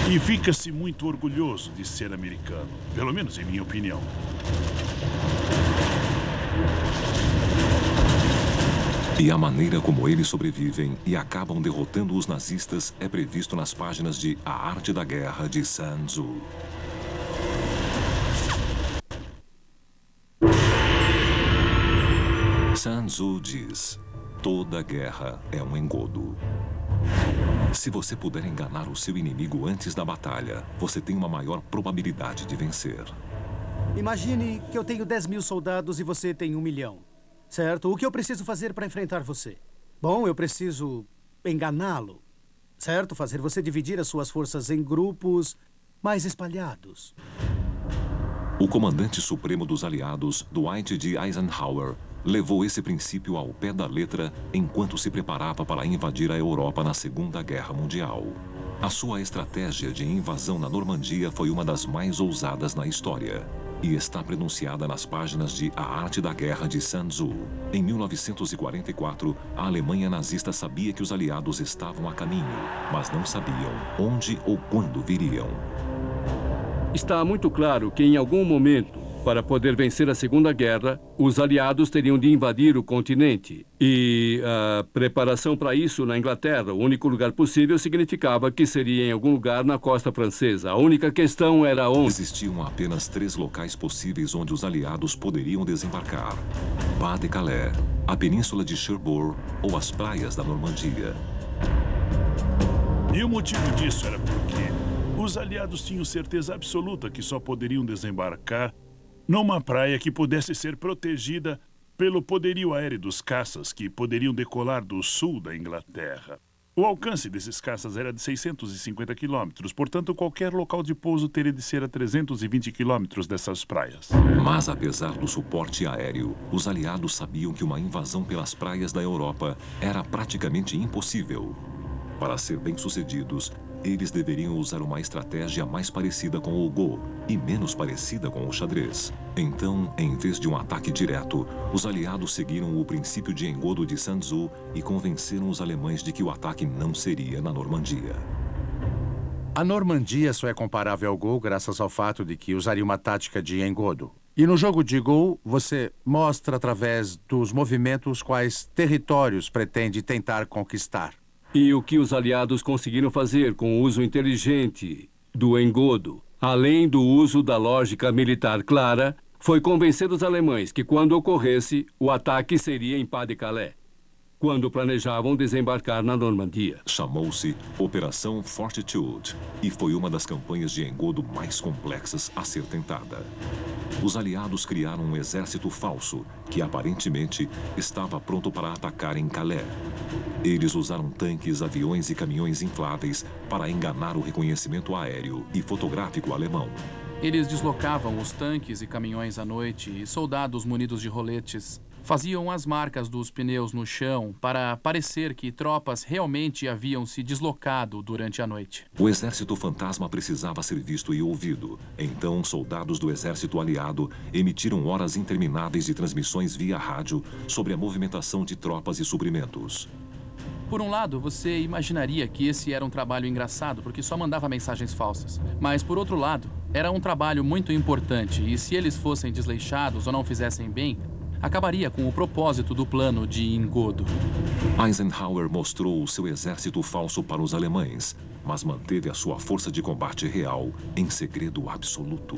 E fica-se muito orgulhoso de ser americano, pelo menos em minha opinião. E a maneira como eles sobrevivem e acabam derrotando os nazistas é previsto nas páginas de A Arte da Guerra, de Sun Tzu. Sun Tzu diz: toda guerra é um engodo. Se você puder enganar o seu inimigo antes da batalha, você tem uma maior probabilidade de vencer. Imagine que eu tenho 10 mil soldados e você tem 1 milhão. Certo? O que eu preciso fazer para enfrentar você? Bom, eu preciso enganá-lo. Certo? Fazer você dividir as suas forças em grupos mais espalhados. O comandante supremo dos aliados, Dwight D. Eisenhower, levou esse princípio ao pé da letra enquanto se preparava para invadir a Europa na Segunda Guerra Mundial. A sua estratégia de invasão na Normandia foi uma das mais ousadas na história e está pronunciada nas páginas de A Arte da Guerra, de Sun Tzu. Em 1944, a Alemanha nazista sabia que os aliados estavam a caminho, mas não sabiam onde ou quando viriam. Está muito claro que, em algum momento, para poder vencer a Segunda Guerra, os aliados teriam de invadir o continente. E a preparação para isso na Inglaterra, o único lugar possível, significava que seria em algum lugar na costa francesa. A única questão era onde. Existiam apenas 3 locais possíveis onde os aliados poderiam desembarcar: Pas-de-Calais, a península de Cherbourg ou as praias da Normandia. E o motivo disso era porque os aliados tinham certeza absoluta que só poderiam desembarcar numa praia que pudesse ser protegida pelo poderio aéreo dos caças que poderiam decolar do sul da Inglaterra. O alcance desses caças era de 650 quilômetros, portanto, qualquer local de pouso teria de ser a 320 quilômetros dessas praias. Mas, apesar do suporte aéreo, os aliados sabiam que uma invasão pelas praias da Europa era praticamente impossível. Para ser bem-sucedidos, eles deveriam usar uma estratégia mais parecida com o Go e menos parecida com o xadrez. Então, em vez de um ataque direto, os aliados seguiram o princípio de engodo de Sun Tzu e convenceram os alemães de que o ataque não seria na Normandia. A Normandia só é comparável ao Go graças ao fato de que usaria uma tática de engodo. E no jogo de Go, você mostra através dos movimentos quais territórios pretende tentar conquistar. E o que os aliados conseguiram fazer com o uso inteligente do engodo, além do uso da lógica militar clara, foi convencer os alemães que, quando ocorresse, o ataque seria em Pas-de-Calais, quando planejavam desembarcar na Normandia. Chamou-se Operação Fortitude e foi uma das campanhas de engodo mais complexas a ser tentada. Os aliados criaram um exército falso que, aparentemente, estava pronto para atacar em Calais. Eles usaram tanques, aviões e caminhões infláveis para enganar o reconhecimento aéreo e fotográfico alemão. Eles deslocavam os tanques e caminhões à noite e soldados munidos de roletes faziam as marcas dos pneus no chão para parecer que tropas realmente haviam se deslocado durante a noite. O exército fantasma precisava ser visto e ouvido. Então, soldados do exército aliado emitiram horas intermináveis de transmissões via rádio sobre a movimentação de tropas e suprimentos. Por um lado, você imaginaria que esse era um trabalho engraçado porque só mandava mensagens falsas. Mas, por outro lado, era um trabalho muito importante e se eles fossem desleixados ou não fizessem bem, acabaria com o propósito do plano de engodo. Eisenhower mostrou o seu exército falso para os alemães, mas manteve a sua força de combate real em segredo absoluto.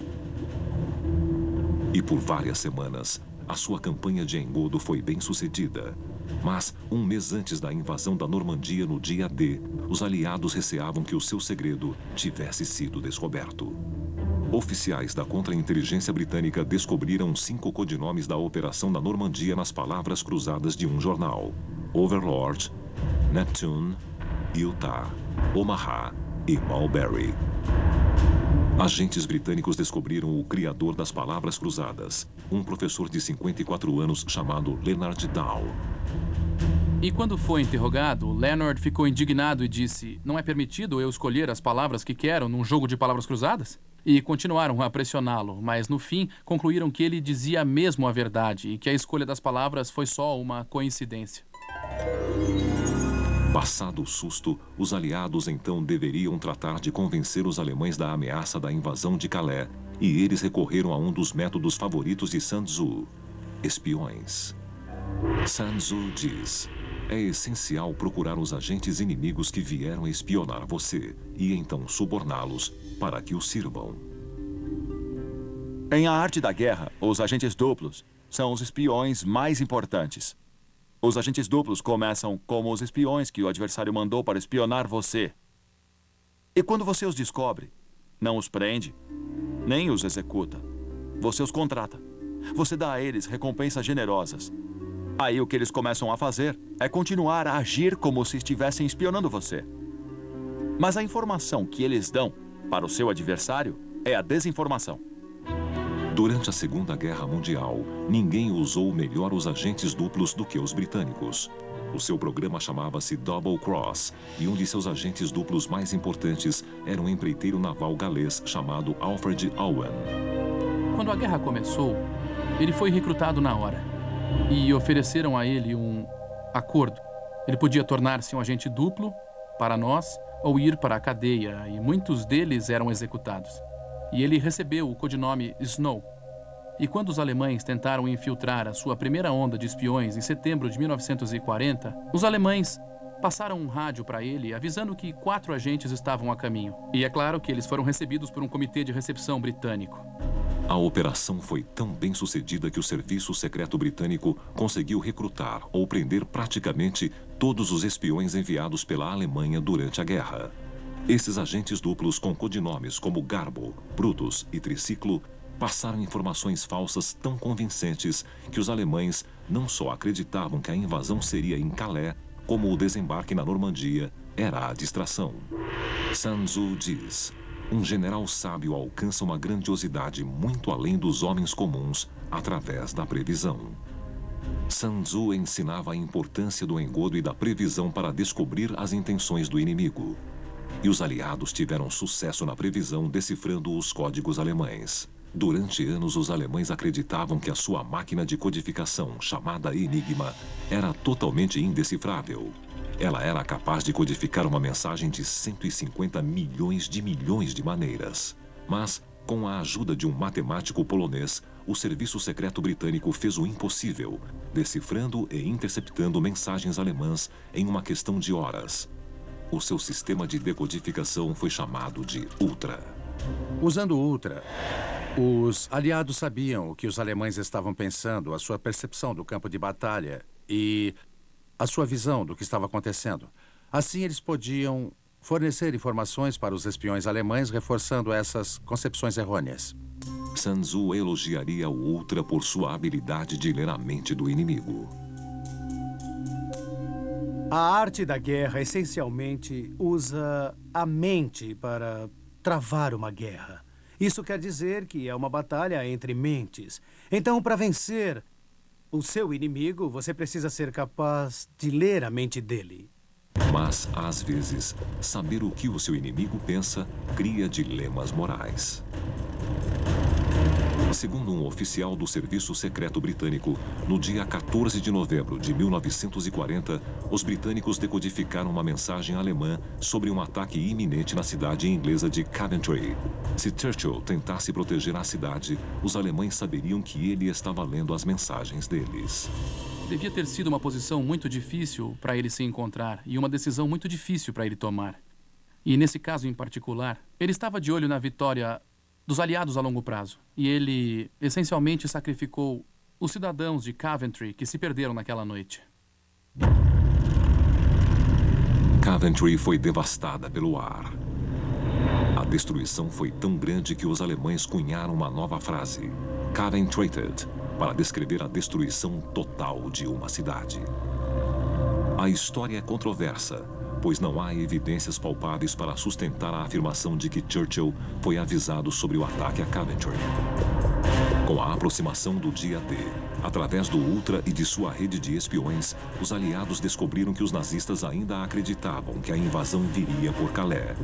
E por várias semanas, a sua campanha de engodo foi bem sucedida. Mas, um mês antes da invasão da Normandia, no dia D, os aliados receavam que o seu segredo tivesse sido descoberto. Oficiais da contra-inteligência britânica descobriram 5 codinomes da operação da Normandia nas palavras cruzadas de um jornal: Overlord, Neptune, Utah, Omaha e Mulberry. Agentes britânicos descobriram o criador das palavras cruzadas, um professor de 54 anos chamado Leonard Dow. E quando foi interrogado, Leonard ficou indignado e disse: "Não é permitido eu escolher as palavras que quero num jogo de palavras cruzadas?" E continuaram a pressioná-lo, mas no fim concluíram que ele dizia mesmo a verdade e que a escolha das palavras foi só uma coincidência. Passado o susto, os aliados então deveriam tratar de convencer os alemães da ameaça da invasão de Calais, e eles recorreram a um dos métodos favoritos de Sun Tzu: espiões. Sun Tzu diz: é essencial procurar os agentes inimigos que vieram espionar você e então suborná-los para que o sirvam. Em A Arte da Guerra, os agentes duplos são os espiões mais importantes. Os agentes duplos começam como os espiões que o adversário mandou para espionar você. E quando você os descobre, não os prende, nem os executa. Você os contrata. Você dá a eles recompensas generosas. Aí o que eles começam a fazer é continuar a agir como se estivessem espionando você. Mas a informação que eles dão para o seu adversário é a desinformação. Durante a Segunda Guerra Mundial, ninguém usou melhor os agentes duplos do que os britânicos. O seu programa chamava-se Double Cross, e um de seus agentes duplos mais importantes era um empreiteiro naval galês chamado Alfred Owen. Quando a guerra começou, ele foi recrutado na hora e ofereceram a ele um acordo. Ele podia tornar-se um agente duplo para nós ou ir para a cadeia, e muitos deles eram executados. E ele recebeu o codinome Snow. E quando os alemães tentaram infiltrar a sua primeira onda de espiões em setembro de 1940, os alemães passaram um rádio para ele avisando que 4 agentes estavam a caminho. E é claro que eles foram recebidos por um comitê de recepção britânico. A operação foi tão bem sucedida que o Serviço Secreto Britânico conseguiu recrutar ou prender praticamente todos os espiões enviados pela Alemanha durante a guerra. Esses agentes duplos com codinomes como Garbo, Brutus e Triciclo passaram informações falsas tão convincentes que os alemães não só acreditavam que a invasão seria em Calais, como o desembarque na Normandia era a distração. Sun Tzu diz: um general sábio alcança uma grandiosidade muito além dos homens comuns através da previsão. Sun Tzu ensinava a importância do engodo e da previsão para descobrir as intenções do inimigo. E os aliados tiveram sucesso na previsão, decifrando os códigos alemães. Durante anos, os alemães acreditavam que a sua máquina de codificação, chamada Enigma, era totalmente indecifrável. Ela era capaz de codificar uma mensagem de 150 milhões de maneiras. Mas, com a ajuda de um matemático polonês, o Serviço Secreto Britânico fez o impossível, decifrando e interceptando mensagens alemãs em uma questão de horas. O seu sistema de decodificação foi chamado de Ultra. Usando o Ultra, os aliados sabiam o que os alemães estavam pensando, a sua percepção do campo de batalha e a sua visão do que estava acontecendo. Assim, eles podiam fornecer informações para os espiões alemães, reforçando essas concepções errôneas. Sun Tzu elogiaria o Ultra por sua habilidade de ler a mente do inimigo. A arte da guerra, essencialmente, usa a mente para travar uma guerra. Isso quer dizer que é uma batalha entre mentes. Então, para vencer o seu inimigo, você precisa ser capaz de ler a mente dele. Mas, às vezes, saber o que o seu inimigo pensa cria dilemas morais. Segundo um oficial do Serviço Secreto Britânico, no dia 14 de novembro de 1940, os britânicos decodificaram uma mensagem alemã sobre um ataque iminente na cidade inglesa de Coventry. Se Churchill tentasse proteger a cidade, os alemães saberiam que ele estava lendo as mensagens deles. Devia ter sido uma posição muito difícil para ele se encontrar e uma decisão muito difícil para ele tomar. E nesse caso em particular, ele estava de olho na vitória dos aliados a longo prazo. E ele, essencialmente, sacrificou os cidadãos de Coventry que se perderam naquela noite. Coventry foi devastada pelo ar. A destruição foi tão grande que os alemães cunharam uma nova frase, Coventryted, para descrever a destruição total de uma cidade. A história é controversa, pois não há evidências palpáveis para sustentar a afirmação de que Churchill foi avisado sobre o ataque a Coventry. Com a aproximação do dia D, através do Ultra e de sua rede de espiões, os aliados descobriram que os nazistas ainda acreditavam que a invasão viria por Calais.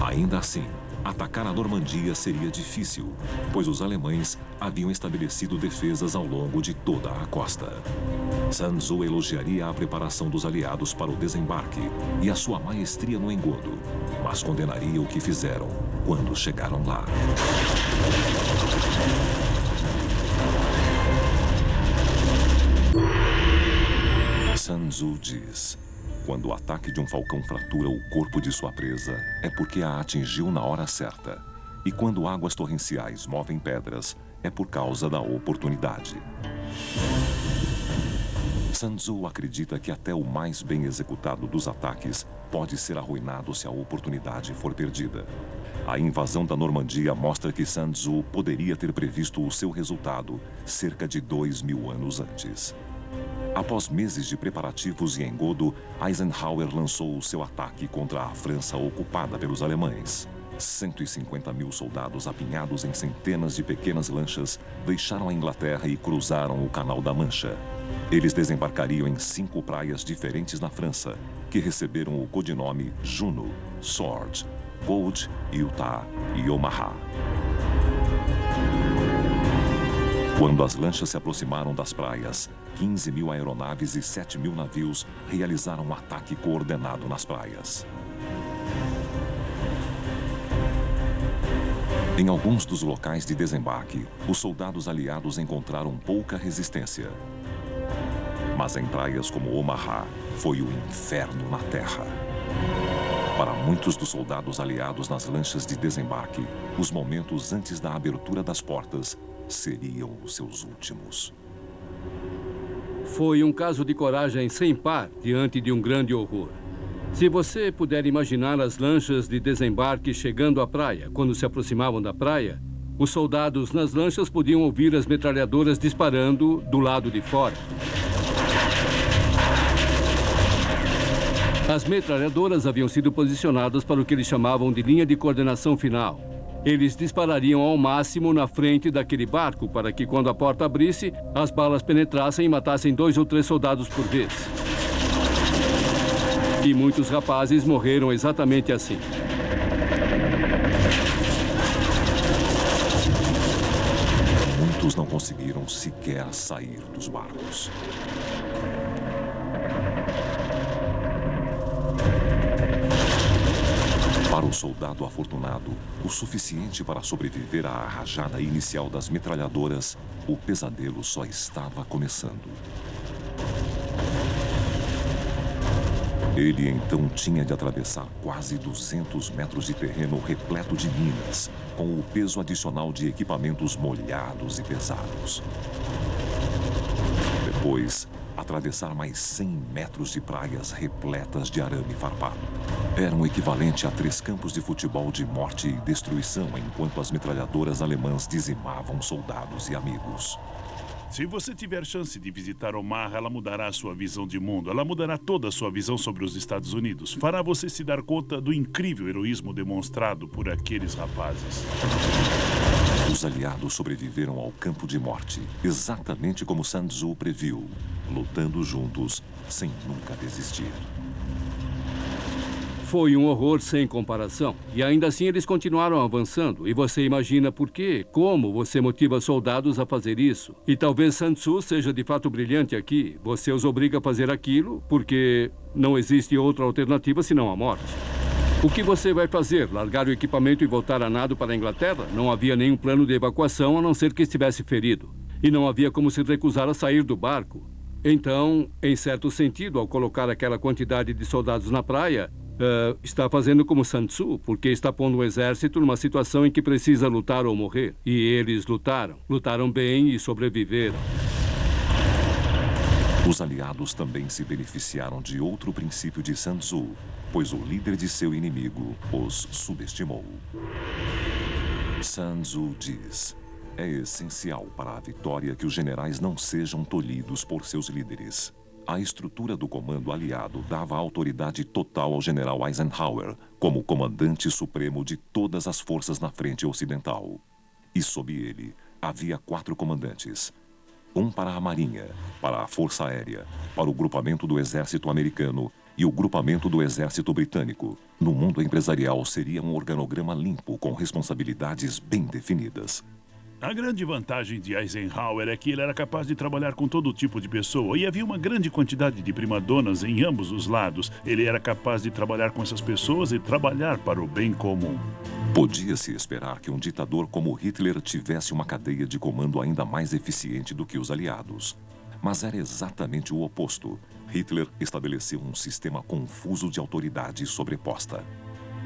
Ainda assim, atacar a Normandia seria difícil, pois os alemães haviam estabelecido defesas ao longo de toda a costa. Sun Tzu elogiaria a preparação dos aliados para o desembarque e a sua maestria no engodo, mas condenaria o que fizeram quando chegaram lá. Sun Tzu diz: quando o ataque de um falcão fratura o corpo de sua presa, é porque a atingiu na hora certa. E quando águas torrenciais movem pedras, é por causa da oportunidade. Sun Tzu acredita que até o mais bem executado dos ataques pode ser arruinado se a oportunidade for perdida. A invasão da Normandia mostra que Sun Tzu poderia ter previsto o seu resultado cerca de 2000 anos antes. Após meses de preparativos e engodo, Eisenhower lançou o seu ataque contra a França ocupada pelos alemães. 150.000 soldados apinhados em centenas de pequenas lanchas deixaram a Inglaterra e cruzaram o Canal da Mancha. Eles desembarcariam em 5 praias diferentes na França, que receberam o codinome Juno, Sword, Gold, Utah e Omaha. Quando as lanchas se aproximaram das praias, 15.000 aeronaves e 7.000 navios realizaram um ataque coordenado nas praias. Em alguns dos locais de desembarque, os soldados aliados encontraram pouca resistência. Mas em praias como Omaha, foi o inferno na terra. Para muitos dos soldados aliados nas lanchas de desembarque, os momentos antes da abertura das portas seriam os seus últimos. Foi um caso de coragem sem par diante de um grande horror. Se você puder imaginar as lanchas de desembarque chegando à praia, quando se aproximavam da praia, os soldados nas lanchas podiam ouvir as metralhadoras disparando do lado de fora. As metralhadoras haviam sido posicionadas para o que eles chamavam de linha de coordenação final. Eles disparariam ao máximo na frente daquele barco para que, quando a porta abrisse, as balas penetrassem e matassem 2 ou 3 soldados por vez. E muitos rapazes morreram exatamente assim. Muitos não conseguiram sequer sair dos barcos. Para o soldado afortunado, o suficiente para sobreviver à rajada inicial das metralhadoras, o pesadelo só estava começando. Ele então tinha de atravessar quase 200 metros de terreno repleto de minas, com o peso adicional de equipamentos molhados e pesados. Depois, atravessar mais 100 metros de praias repletas de arame farpado. Era um equivalente a 3 campos de futebol de morte e destruição, enquanto as metralhadoras alemãs dizimavam soldados e amigos. Se você tiver chance de visitar Omaha, ela mudará a sua visão de mundo. Ela mudará toda a sua visão sobre os Estados Unidos. Fará você se dar conta do incrível heroísmo demonstrado por aqueles rapazes. Os aliados sobreviveram ao campo de morte, exatamente como Sun Tzu previu, lutando juntos, sem nunca desistir. Foi um horror sem comparação. E ainda assim eles continuaram avançando. E você imagina por quê? Como você motiva soldados a fazer isso? E talvez Sun Tzu seja de fato brilhante aqui. Você os obriga a fazer aquilo porque não existe outra alternativa senão a morte. O que você vai fazer? Largar o equipamento e voltar a nado para a Inglaterra? Não havia nenhum plano de evacuação a não ser que estivesse ferido. E não havia como se recusar a sair do barco. Então, em certo sentido, ao colocar aquela quantidade de soldados na praia, está fazendo como Sun Tzu, porque está pondo o exército numa situação em que precisa lutar ou morrer. E eles lutaram. Lutaram bem e sobreviveram. Os aliados também se beneficiaram de outro princípio de Sun Tzu, pois o líder de seu inimigo os subestimou. Sun Tzu diz: é essencial para a vitória que os generais não sejam tolhidos por seus líderes. A estrutura do comando aliado dava autoridade total ao general Eisenhower como comandante supremo de todas as forças na frente ocidental. E sob ele, havia 4 comandantes. Um para a Marinha, para a Força Aérea, para o grupamento do Exército Americano e o grupamento do Exército Britânico. No mundo empresarial, seria um organograma limpo com responsabilidades bem definidas. A grande vantagem de Eisenhower é que ele era capaz de trabalhar com todo tipo de pessoa e havia uma grande quantidade de primadonas em ambos os lados. Ele era capaz de trabalhar com essas pessoas e trabalhar para o bem comum. Podia-se esperar que um ditador como Hitler tivesse uma cadeia de comando ainda mais eficiente do que os aliados. Mas era exatamente o oposto. Hitler estabeleceu um sistema confuso de autoridade sobreposta.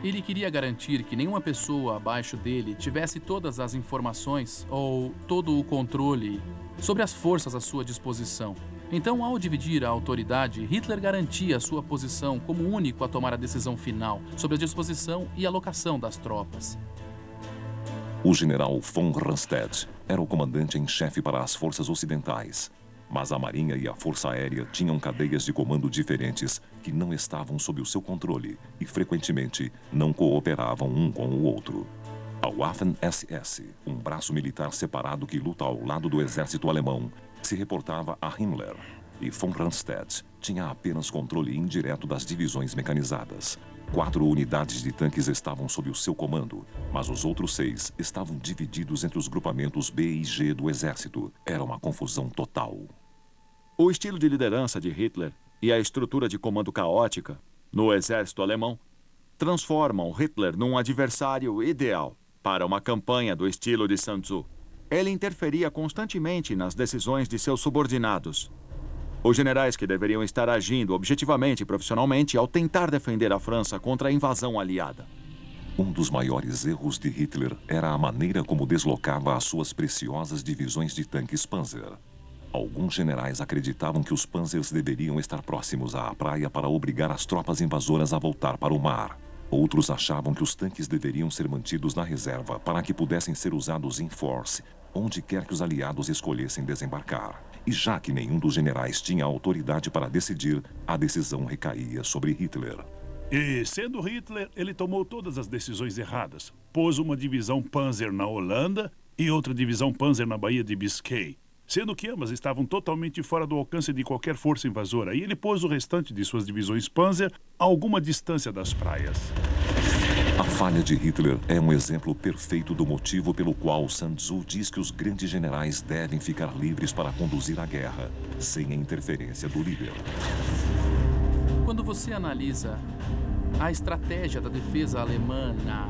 Ele queria garantir que nenhuma pessoa abaixo dele tivesse todas as informações ou todo o controle sobre as forças à sua disposição. Então, ao dividir a autoridade, Hitler garantia sua posição como único a tomar a decisão final sobre a disposição e alocação das tropas. O general von Rundstedt era o comandante em chefe para as forças ocidentais. Mas a Marinha e a Força Aérea tinham cadeias de comando diferentes que não estavam sob o seu controle e, frequentemente, não cooperavam um com o outro. A Waffen-SS, um braço militar separado que luta ao lado do exército alemão, se reportava a Himmler, e von Rundstedt tinha apenas controle indireto das divisões mecanizadas. 4 unidades de tanques estavam sob o seu comando, mas os outros 6 estavam divididos entre os grupamentos B e G do exército. Era uma confusão total. O estilo de liderança de Hitler e a estrutura de comando caótica no exército alemão transformam Hitler num adversário ideal para uma campanha do estilo de Sun Tzu. Ele interferia constantemente nas decisões de seus subordinados. Os generais que deveriam estar agindo objetivamente e profissionalmente ao tentar defender a França contra a invasão aliada. Um dos maiores erros de Hitler era a maneira como deslocava as suas preciosas divisões de tanques Panzer. Alguns generais acreditavam que os Panzers deveriam estar próximos à praia para obrigar as tropas invasoras a voltar para o mar. Outros achavam que os tanques deveriam ser mantidos na reserva para que pudessem ser usados em force, onde quer que os aliados escolhessem desembarcar. E já que nenhum dos generais tinha autoridade para decidir, a decisão recaía sobre Hitler. E, sendo Hitler, ele tomou todas as decisões erradas. Pôs uma divisão Panzer na Holanda e outra divisão Panzer na Baía de Biscay, sendo que ambas estavam totalmente fora do alcance de qualquer força invasora. E ele pôs o restante de suas divisões Panzer a alguma distância das praias. A falha de Hitler é um exemplo perfeito do motivo pelo qual Sun Tzu diz que os grandes generais devem ficar livres para conduzir a guerra, sem a interferência do líder. Quando você analisa a estratégia da defesa alemã na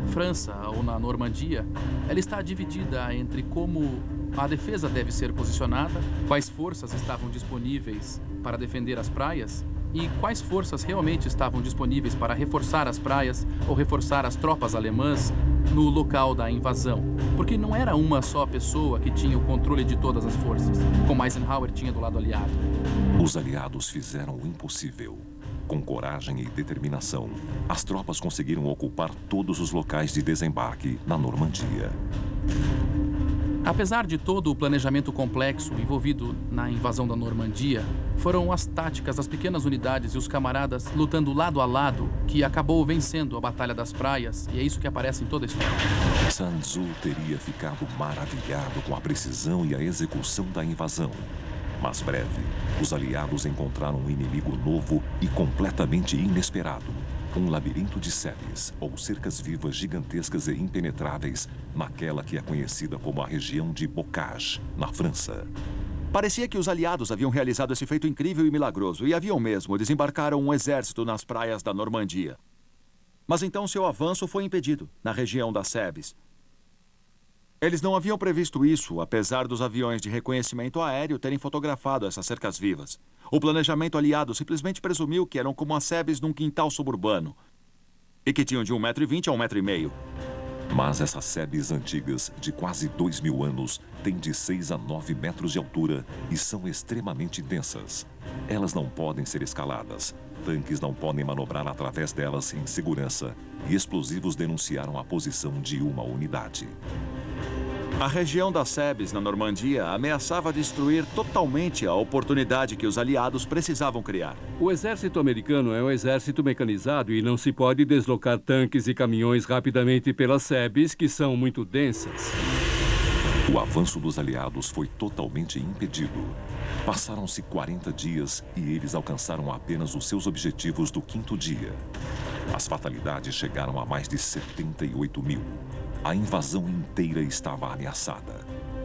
França ou na Normandia, ela está dividida entre como a defesa deve ser posicionada, quais forças estavam disponíveis para defender as praias e quais forças realmente estavam disponíveis para reforçar as praias ou reforçar as tropas alemãs no local da invasão. Porque não era uma só pessoa que tinha o controle de todas as forças, como Eisenhower tinha do lado aliado. Os aliados fizeram o impossível. Com coragem e determinação, as tropas conseguiram ocupar todos os locais de desembarque na Normandia. Apesar de todo o planejamento complexo envolvido na invasão da Normandia, foram as táticas das pequenas unidades e os camaradas lutando lado a lado que acabou vencendo a Batalha das Praias, e é isso que aparece em toda a história. Sun Tzu teria ficado maravilhado com a precisão e a execução da invasão. Mas breve, os aliados encontraram um inimigo novo e completamente inesperado. Um labirinto de sebes, ou cercas vivas gigantescas e impenetráveis, naquela que é conhecida como a região de Bocage, na França. Parecia que os aliados haviam realizado esse feito incrível e milagroso, e haviam mesmo desembarcaram um exército nas praias da Normandia. Mas então seu avanço foi impedido, na região das sebes. Eles não haviam previsto isso, apesar dos aviões de reconhecimento aéreo terem fotografado essas cercas vivas. O planejamento aliado simplesmente presumiu que eram como as sebes num quintal suburbano e que tinham de 1,20 m a 1,5 m. Mas essas sebes antigas, de quase 2.000 anos, têm de 6 a 9 metros de altura e são extremamente densas. Elas não podem ser escaladas, tanques não podem manobrar através delas em segurança e explosivos denunciaram a posição de uma unidade. A região das sebes, na Normandia, ameaçava destruir totalmente a oportunidade que os aliados precisavam criar. O exército americano é um exército mecanizado e não se pode deslocar tanques e caminhões rapidamente pelas sebes, que são muito densas. O avanço dos aliados foi totalmente impedido. Passaram-se 40 dias e eles alcançaram apenas os seus objetivos do 5º dia. As fatalidades chegaram a mais de 78.000. A invasão inteira estava ameaçada.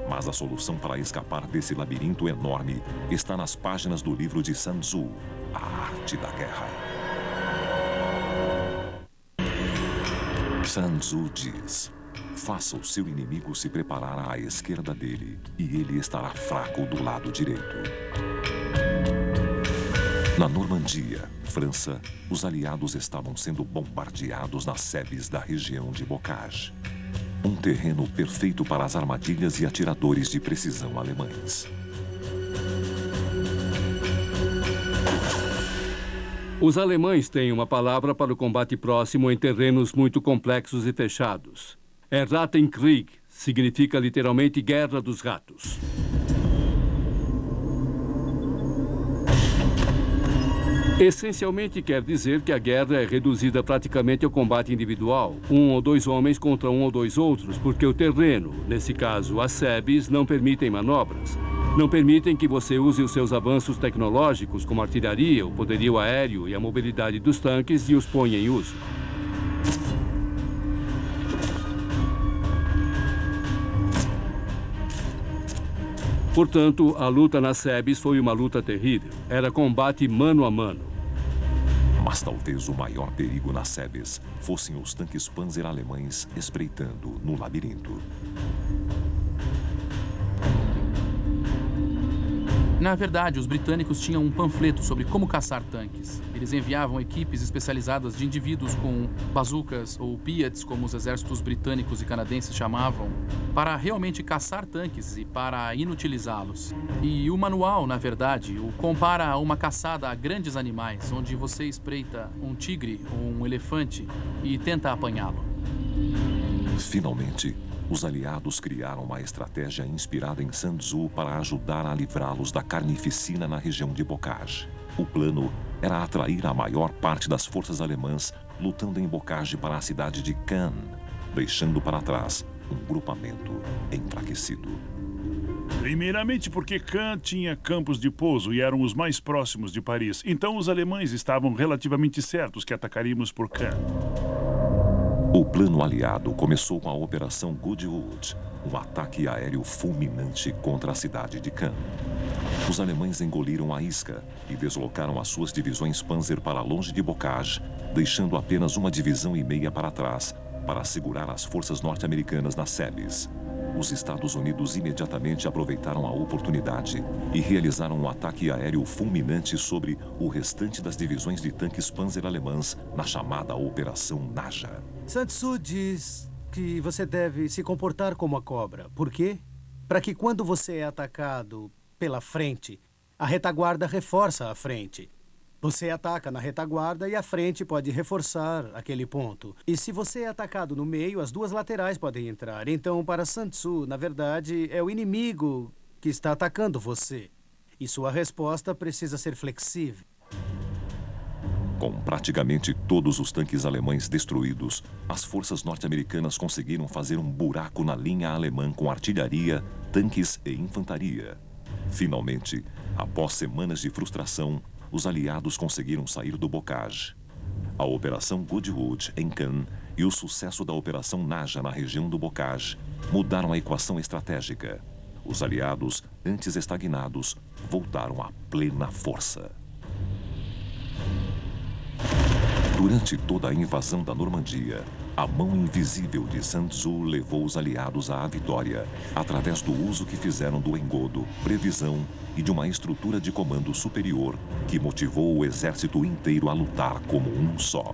Mas a solução para escapar desse labirinto enorme está nas páginas do livro de Sun Tzu, A Arte da Guerra. Sun Tzu diz: faça o seu inimigo se preparar à esquerda dele e ele estará fraco do lado direito. Na Normandia, França, os aliados estavam sendo bombardeados nas sebes da região de Bocage. Um terreno perfeito para as armadilhas e atiradores de precisão alemães. Os alemães têm uma palavra para o combate próximo em terrenos muito complexos e fechados. Rattenkrieg significa literalmente Guerra dos Ratos. Essencialmente quer dizer que a guerra é reduzida praticamente ao combate individual, 1 ou 2 homens contra 1 ou 2 outros, porque o terreno, nesse caso as sebes, não permitem manobras. Não permitem que você use os seus avanços tecnológicos, como a artilharia, o poderio aéreo e a mobilidade dos tanques, e os ponha em uso. Portanto, a luta nas sebes foi uma luta terrível. Era combate mano a mano. Mas talvez o maior perigo nas sebes fossem os tanques Panzer alemães espreitando no labirinto. Na verdade, os britânicos tinham um panfleto sobre como caçar tanques. Eles enviavam equipes especializadas de indivíduos com bazucas ou Piats, como os exércitos britânicos e canadenses chamavam, para realmente caçar tanques e para inutilizá-los. E o manual, na verdade, o compara a uma caçada a grandes animais, onde você espreita um tigre ou um elefante e tenta apanhá-lo. Finalmente, os aliados criaram uma estratégia inspirada em Sun Tzu para ajudar a livrá-los da carnificina na região de Bocage. O plano era atrair a maior parte das forças alemãs lutando em Bocage para a cidade de Cannes, deixando para trás um grupamento enfraquecido. Primeiramente porque Cannes tinha campos de pouso e eram os mais próximos de Paris. Então os alemães estavam relativamente certos que atacaríamos por Cannes. O plano aliado começou com a Operação Goodwood, um ataque aéreo fulminante contra a cidade de Cannes. Os alemães engoliram a isca e deslocaram as suas divisões Panzer para longe de Bocage, deixando apenas 1,5 divisão para trás para segurar as forças norte-americanas nas sebes. Os Estados Unidos imediatamente aproveitaram a oportunidade e realizaram um ataque aéreo fulminante sobre o restante das divisões de tanques Panzer alemãs na chamada Operação Naja. Sun Tzu diz que você deve se comportar como a cobra. Por quê? Para que quando você é atacado pela frente, a retaguarda reforça a frente. Você ataca na retaguarda e a frente pode reforçar aquele ponto. E se você é atacado no meio, as duas laterais podem entrar. Então, para Sun Tzu, na verdade, é o inimigo que está atacando você. E sua resposta precisa ser flexível. Com praticamente todos os tanques alemães destruídos, as forças norte-americanas conseguiram fazer um buraco na linha alemã com artilharia, tanques e infantaria. Finalmente, após semanas de frustração, os aliados conseguiram sair do bocage. A Operação Goodwood, em Cannes, e o sucesso da Operação Naja na região do bocage mudaram a equação estratégica. Os aliados, antes estagnados, voltaram à plena força. Durante toda a invasão da Normandia, a mão invisível de Sun Tzu levou os aliados à vitória, através do uso que fizeram do engodo, previsão e de uma estrutura de comando superior que motivou o exército inteiro a lutar como um só.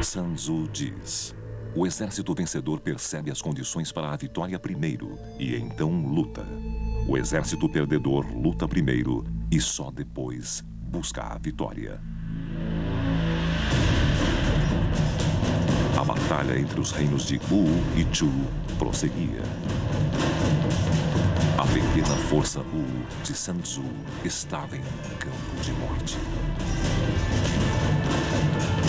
Sun Tzu diz: o exército vencedor percebe as condições para a vitória primeiro e então luta. O exército perdedor luta primeiro e só depois busca a vitória. A batalha entre os reinos de Wu e Chu prosseguia. A pequena força Wu de Sun Tzu estava em um campo de morte.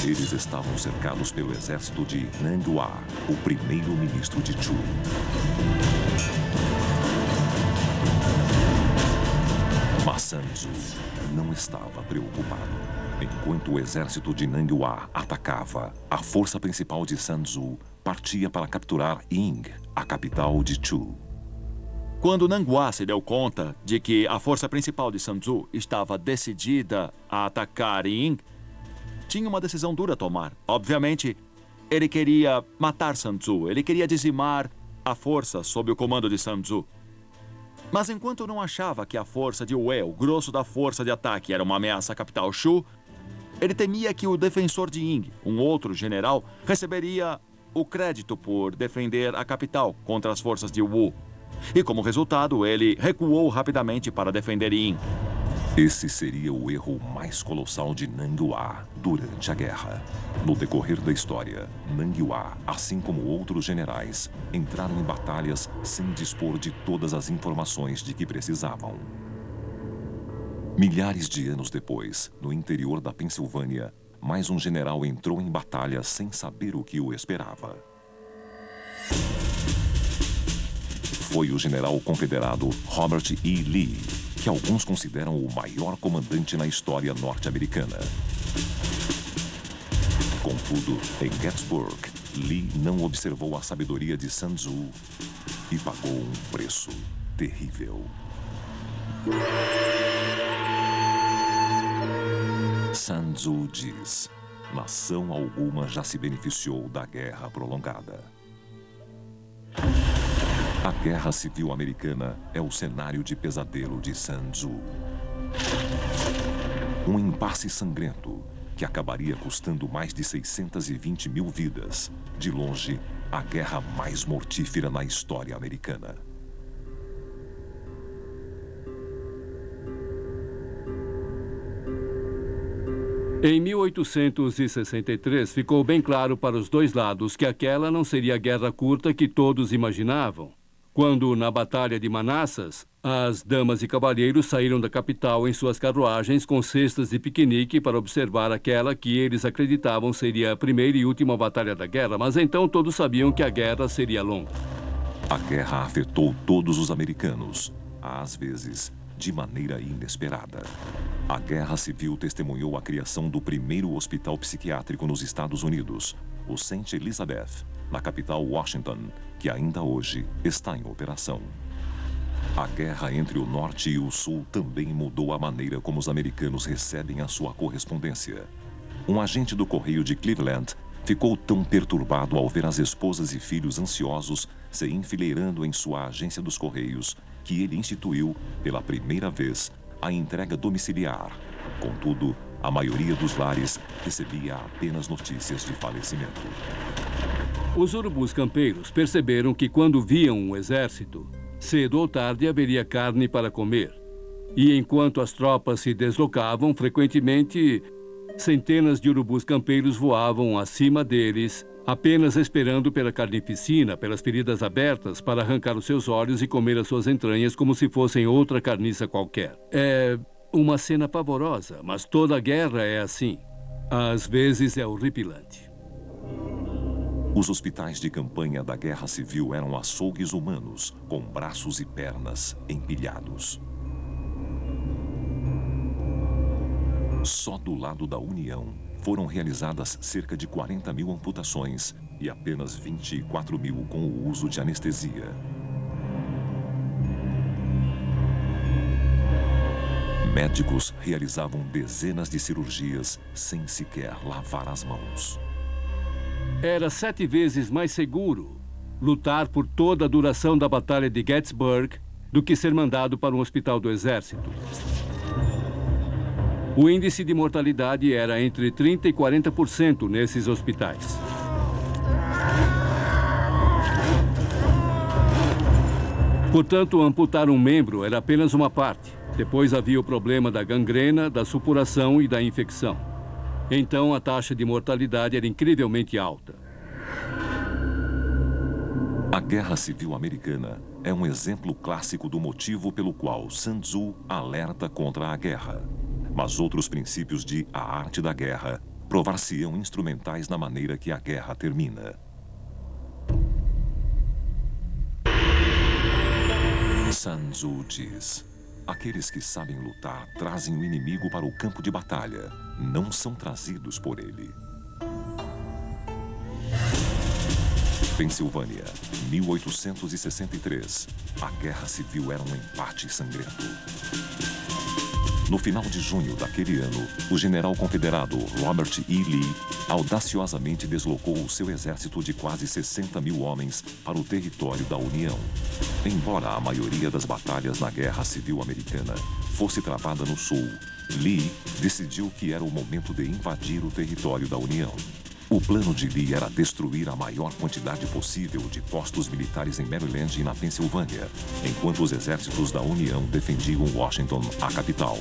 Eles estavam cercados pelo exército de Nanghua, o primeiro-ministro de Chu. Mas Sun Tzu não estava preocupado. Enquanto o exército de Nanghua atacava, a força principal de Sun Tzu partia para capturar Ying, a capital de Chu. Quando Nanghua se deu conta de que a força principal de Sun Tzu estava decidida a atacar Ying, tinha uma decisão dura a tomar. Obviamente, ele queria matar Sun Tzu, ele queria dizimar a força sob o comando de Sun Tzu. Mas enquanto não achava que a força de Wei, o grosso da força de ataque, era uma ameaça à capital Shu, ele temia que o defensor de Ying, um outro general, receberia o crédito por defender a capital contra as forças de Wu. E como resultado, ele recuou rapidamente para defender Ying. Esse seria o erro mais colossal de Nanghua durante a guerra. No decorrer da história, Nanghua, assim como outros generais, entraram em batalhas sem dispor de todas as informações de que precisavam. Milhares de anos depois, no interior da Pensilvânia, mais um general entrou em batalha sem saber o que o esperava. Foi o general confederado Robert E. Lee, que alguns consideram o maior comandante na história norte-americana. Contudo, em Gettysburg, Lee não observou a sabedoria de Sun Tzu e pagou um preço terrível. Sun Tzu diz: nação alguma já se beneficiou da guerra prolongada. A Guerra Civil Americana é o cenário de pesadelo de Sun Tzu. Um impasse sangrento que acabaria custando mais de 620 mil vidas. De longe, a guerra mais mortífera na história americana. Em 1863, ficou bem claro para os dois lados que aquela não seria a guerra curta que todos imaginavam. Quando, na Batalha de Manassas, as damas e cavalheiros saíram da capital em suas carruagens com cestas de piquenique para observar aquela que eles acreditavam seria a primeira e última batalha da guerra, mas então todos sabiam que a guerra seria longa. A guerra afetou todos os americanos, às vezes de maneira inesperada. A Guerra Civil testemunhou a criação do primeiro hospital psiquiátrico nos Estados Unidos, o St. Elizabeth, na capital Washington, que ainda hoje está em operação. A guerra entre o Norte e o Sul também mudou a maneira como os americanos recebem a sua correspondência. Um agente do correio de Cleveland ficou tão perturbado ao ver as esposas e filhos ansiosos se enfileirando em sua agência dos correios que ele instituiu, pela primeira vez, a entrega domiciliar. Contudo, a maioria dos lares recebia apenas notícias de falecimento. Os urubus campeiros perceberam que quando viam um exército, cedo ou tarde haveria carne para comer. E enquanto as tropas se deslocavam, frequentemente, centenas de urubus campeiros voavam acima deles, apenas esperando pela carnificina, pelas feridas abertas, para arrancar os seus olhos e comer as suas entranhas como se fossem outra carniça qualquer. É uma cena pavorosa, mas toda guerra é assim. Às vezes é horripilante. Os hospitais de campanha da Guerra Civil eram açougues humanos, com braços e pernas empilhados. Só do lado da União foram realizadas cerca de 40 mil amputações e apenas 24 mil com o uso de anestesia. Médicos realizavam dezenas de cirurgias sem sequer lavar as mãos. Era 7 vezes mais seguro lutar por toda a duração da Batalha de Gettysburg do que ser mandado para um hospital do exército. O índice de mortalidade era entre 30% e 40% nesses hospitais. Portanto, amputar um membro era apenas uma parte. Depois havia o problema da gangrena, da supuração e da infecção. Então, a taxa de mortalidade era incrivelmente alta. A Guerra Civil Americana é um exemplo clássico do motivo pelo qual Sun Tzu alerta contra a guerra. Mas outros princípios de A Arte da Guerra provar-se-ão instrumentais na maneira que a guerra termina. Sun Tzu diz: aqueles que sabem lutar trazem o inimigo para o campo de batalha, não são trazidos por ele. Pensilvânia, 1863. A Guerra Civil era um empate sangrento. No final de junho daquele ano, o general confederado Robert E. Lee audaciosamente deslocou o seu exército de quase 60 mil homens para o território da União. Embora a maioria das batalhas na Guerra Civil Americana fosse travada no Sul, Lee decidiu que era o momento de invadir o território da União. O plano de Lee era destruir a maior quantidade possível de postos militares em Maryland e na Pensilvânia, enquanto os exércitos da União defendiam Washington, a capital.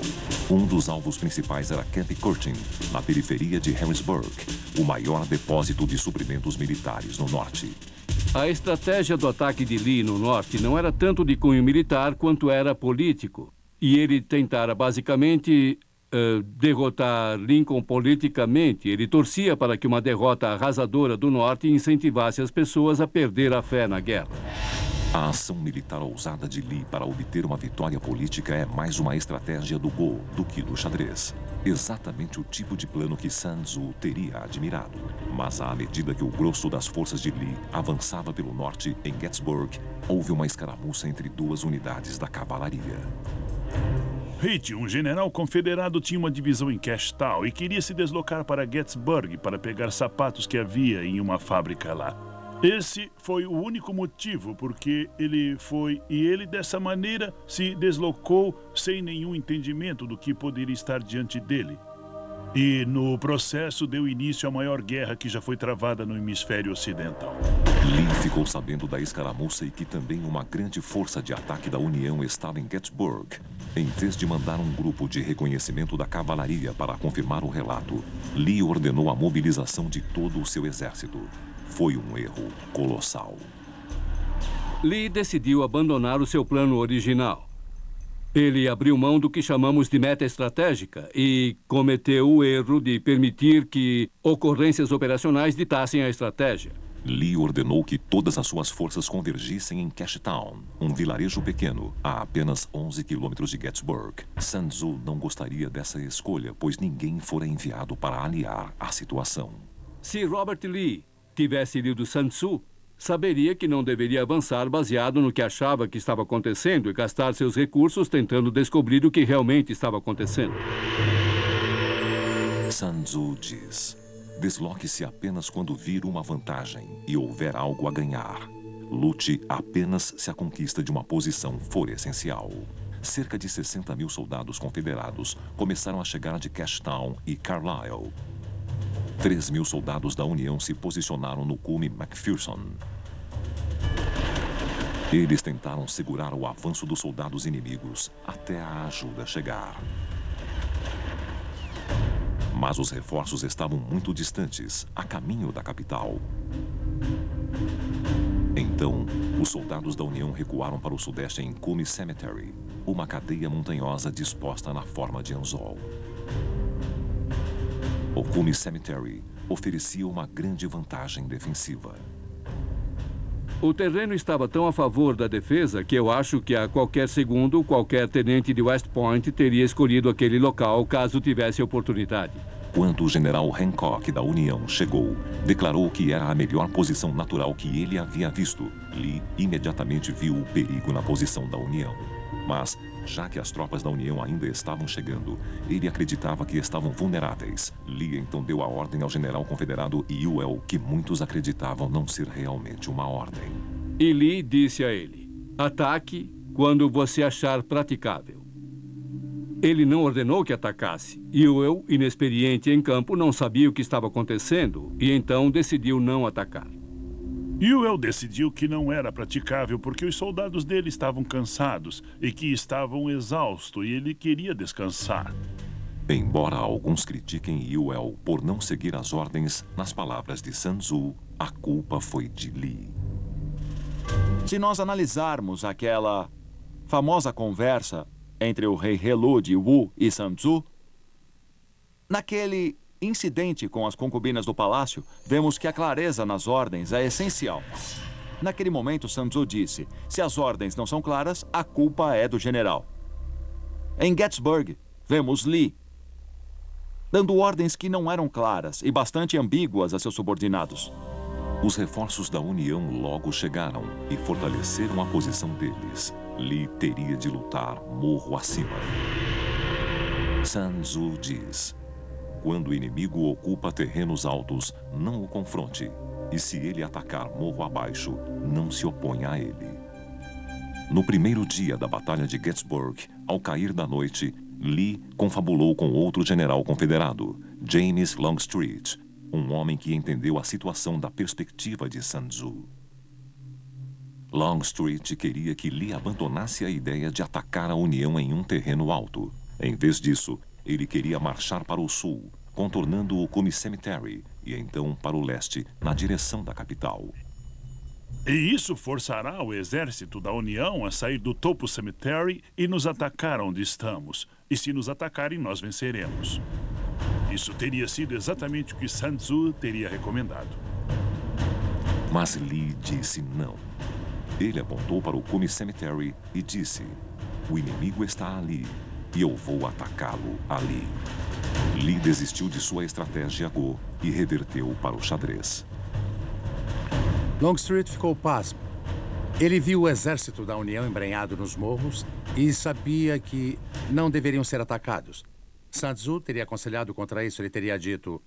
Um dos alvos principais era Camp Curtin, na periferia de Harrisburg, o maior depósito de suprimentos militares no norte. A estratégia do ataque de Lee no norte não era tanto de cunho militar quanto era político. E ele tentara basicamente derrotar Lincoln politicamente. Ele torcia para que uma derrota arrasadora do norte incentivasse as pessoas a perder a fé na guerra. A ação militar ousada de Lee para obter uma vitória política é mais uma estratégia do Go do que do xadrez. Exatamente o tipo de plano que Sun Tzu teria admirado. Mas à medida que o grosso das forças de Lee avançava pelo norte, em Gettysburg, houve uma escaramuça entre duas unidades da cavalaria. Haight, um general confederado, tinha uma divisão em Cashtown e queria se deslocar para Gettysburg para pegar sapatos que havia em uma fábrica lá. Esse foi o único motivo porque ele foi, e ele dessa maneira se deslocou sem nenhum entendimento do que poderia estar diante dele. E no processo deu início à maior guerra que já foi travada no hemisfério ocidental. Lee ficou sabendo da escaramuça e que também uma grande força de ataque da União estava em Gettysburg. Em vez de mandar um grupo de reconhecimento da cavalaria para confirmar o relato, Lee ordenou a mobilização de todo o seu exército. Foi um erro colossal. Lee decidiu abandonar o seu plano original. Ele abriu mão do que chamamos de meta estratégica e cometeu o erro de permitir que ocorrências operacionais ditassem a estratégia. Lee ordenou que todas as suas forças convergissem em Cashtown, um vilarejo pequeno, a apenas 11 quilômetros de Gettysburg. Sun Tzu não gostaria dessa escolha, pois ninguém fora enviado para aliar a situação. Se Robert Lee tivesse lido Sun Tzu, saberia que não deveria avançar baseado no que achava que estava acontecendo e gastar seus recursos tentando descobrir o que realmente estava acontecendo. Sun Tzu diz: desloque-se apenas quando vir uma vantagem e houver algo a ganhar. Lute apenas se a conquista de uma posição for essencial. Cerca de 60 mil soldados confederados começaram a chegar de Cashtown e Carlisle. 3 mil soldados da União se posicionaram no cume McPherson. Eles tentaram segurar o avanço dos soldados inimigos até a ajuda chegar. Mas os reforços estavam muito distantes, a caminho da capital. Então, os soldados da União recuaram para o sudeste em Cumy Cemetery, uma cadeia montanhosa disposta na forma de anzol. O Cumy Cemetery oferecia uma grande vantagem defensiva. O terreno estava tão a favor da defesa que eu acho que a qualquer segundo, qualquer tenente de West Point teria escolhido aquele local caso tivesse oportunidade. Quando o general Hancock da União chegou, declarou que era a melhor posição natural que ele havia visto. Lee imediatamente viu o perigo na posição da União. Mas, já que as tropas da União ainda estavam chegando, ele acreditava que estavam vulneráveis. Lee então deu a ordem ao general confederado Ewell, que muitos acreditavam não ser realmente uma ordem. E Lee disse a ele: ataque quando você achar praticável. Ele não ordenou que atacasse. Ewell, inexperiente em campo, não sabia o que estava acontecendo e então decidiu não atacar. Ewell decidiu que não era praticável porque os soldados dele estavam cansados e que estavam exaustos e ele queria descansar. Embora alguns critiquem Ewell por não seguir as ordens, nas palavras de Sun Tzu, a culpa foi de Lee. Se nós analisarmos aquela famosa conversa entre o rei Helu de Wu e Sun Tzu, naquele incidente com as concubinas do palácio, vemos que a clareza nas ordens é essencial. Naquele momento, Sun Tzu disse: se as ordens não são claras, a culpa é do general. Em Gettysburg, vemos Lee dando ordens que não eram claras e bastante ambíguas a seus subordinados. Os reforços da União logo chegaram e fortaleceram a posição deles. Lee teria de lutar morro acima. Sun Tzu diz: quando o inimigo ocupa terrenos altos, não o confronte. E se ele atacar morro abaixo, não se oponha a ele. No primeiro dia da Batalha de Gettysburg, ao cair da noite, Lee confabulou com outro general confederado, James Longstreet, um homem que entendeu a situação da perspectiva de Sun Tzu. Longstreet queria que Lee abandonasse a ideia de atacar a União em um terreno alto. Em vez disso, ele queria marchar para o sul, contornando o Cumy Cemetery, e então para o leste, na direção da capital. E isso forçará o exército da União a sair do topo Cemetery e nos atacar onde estamos. E se nos atacarem, nós venceremos. Isso teria sido exatamente o que Sun Tzu teria recomendado. Mas Lee disse não. Ele apontou para o Cumy Cemetery e disse: o inimigo está ali e eu vou atacá-lo ali. Lee desistiu de sua estratégia Go e reverteu para o xadrez. Longstreet ficou pasmo. Ele viu o exército da União embrenhado nos morros e sabia que não deveriam ser atacados. Sun Tzu teria aconselhado contra isso. Ele teria dito: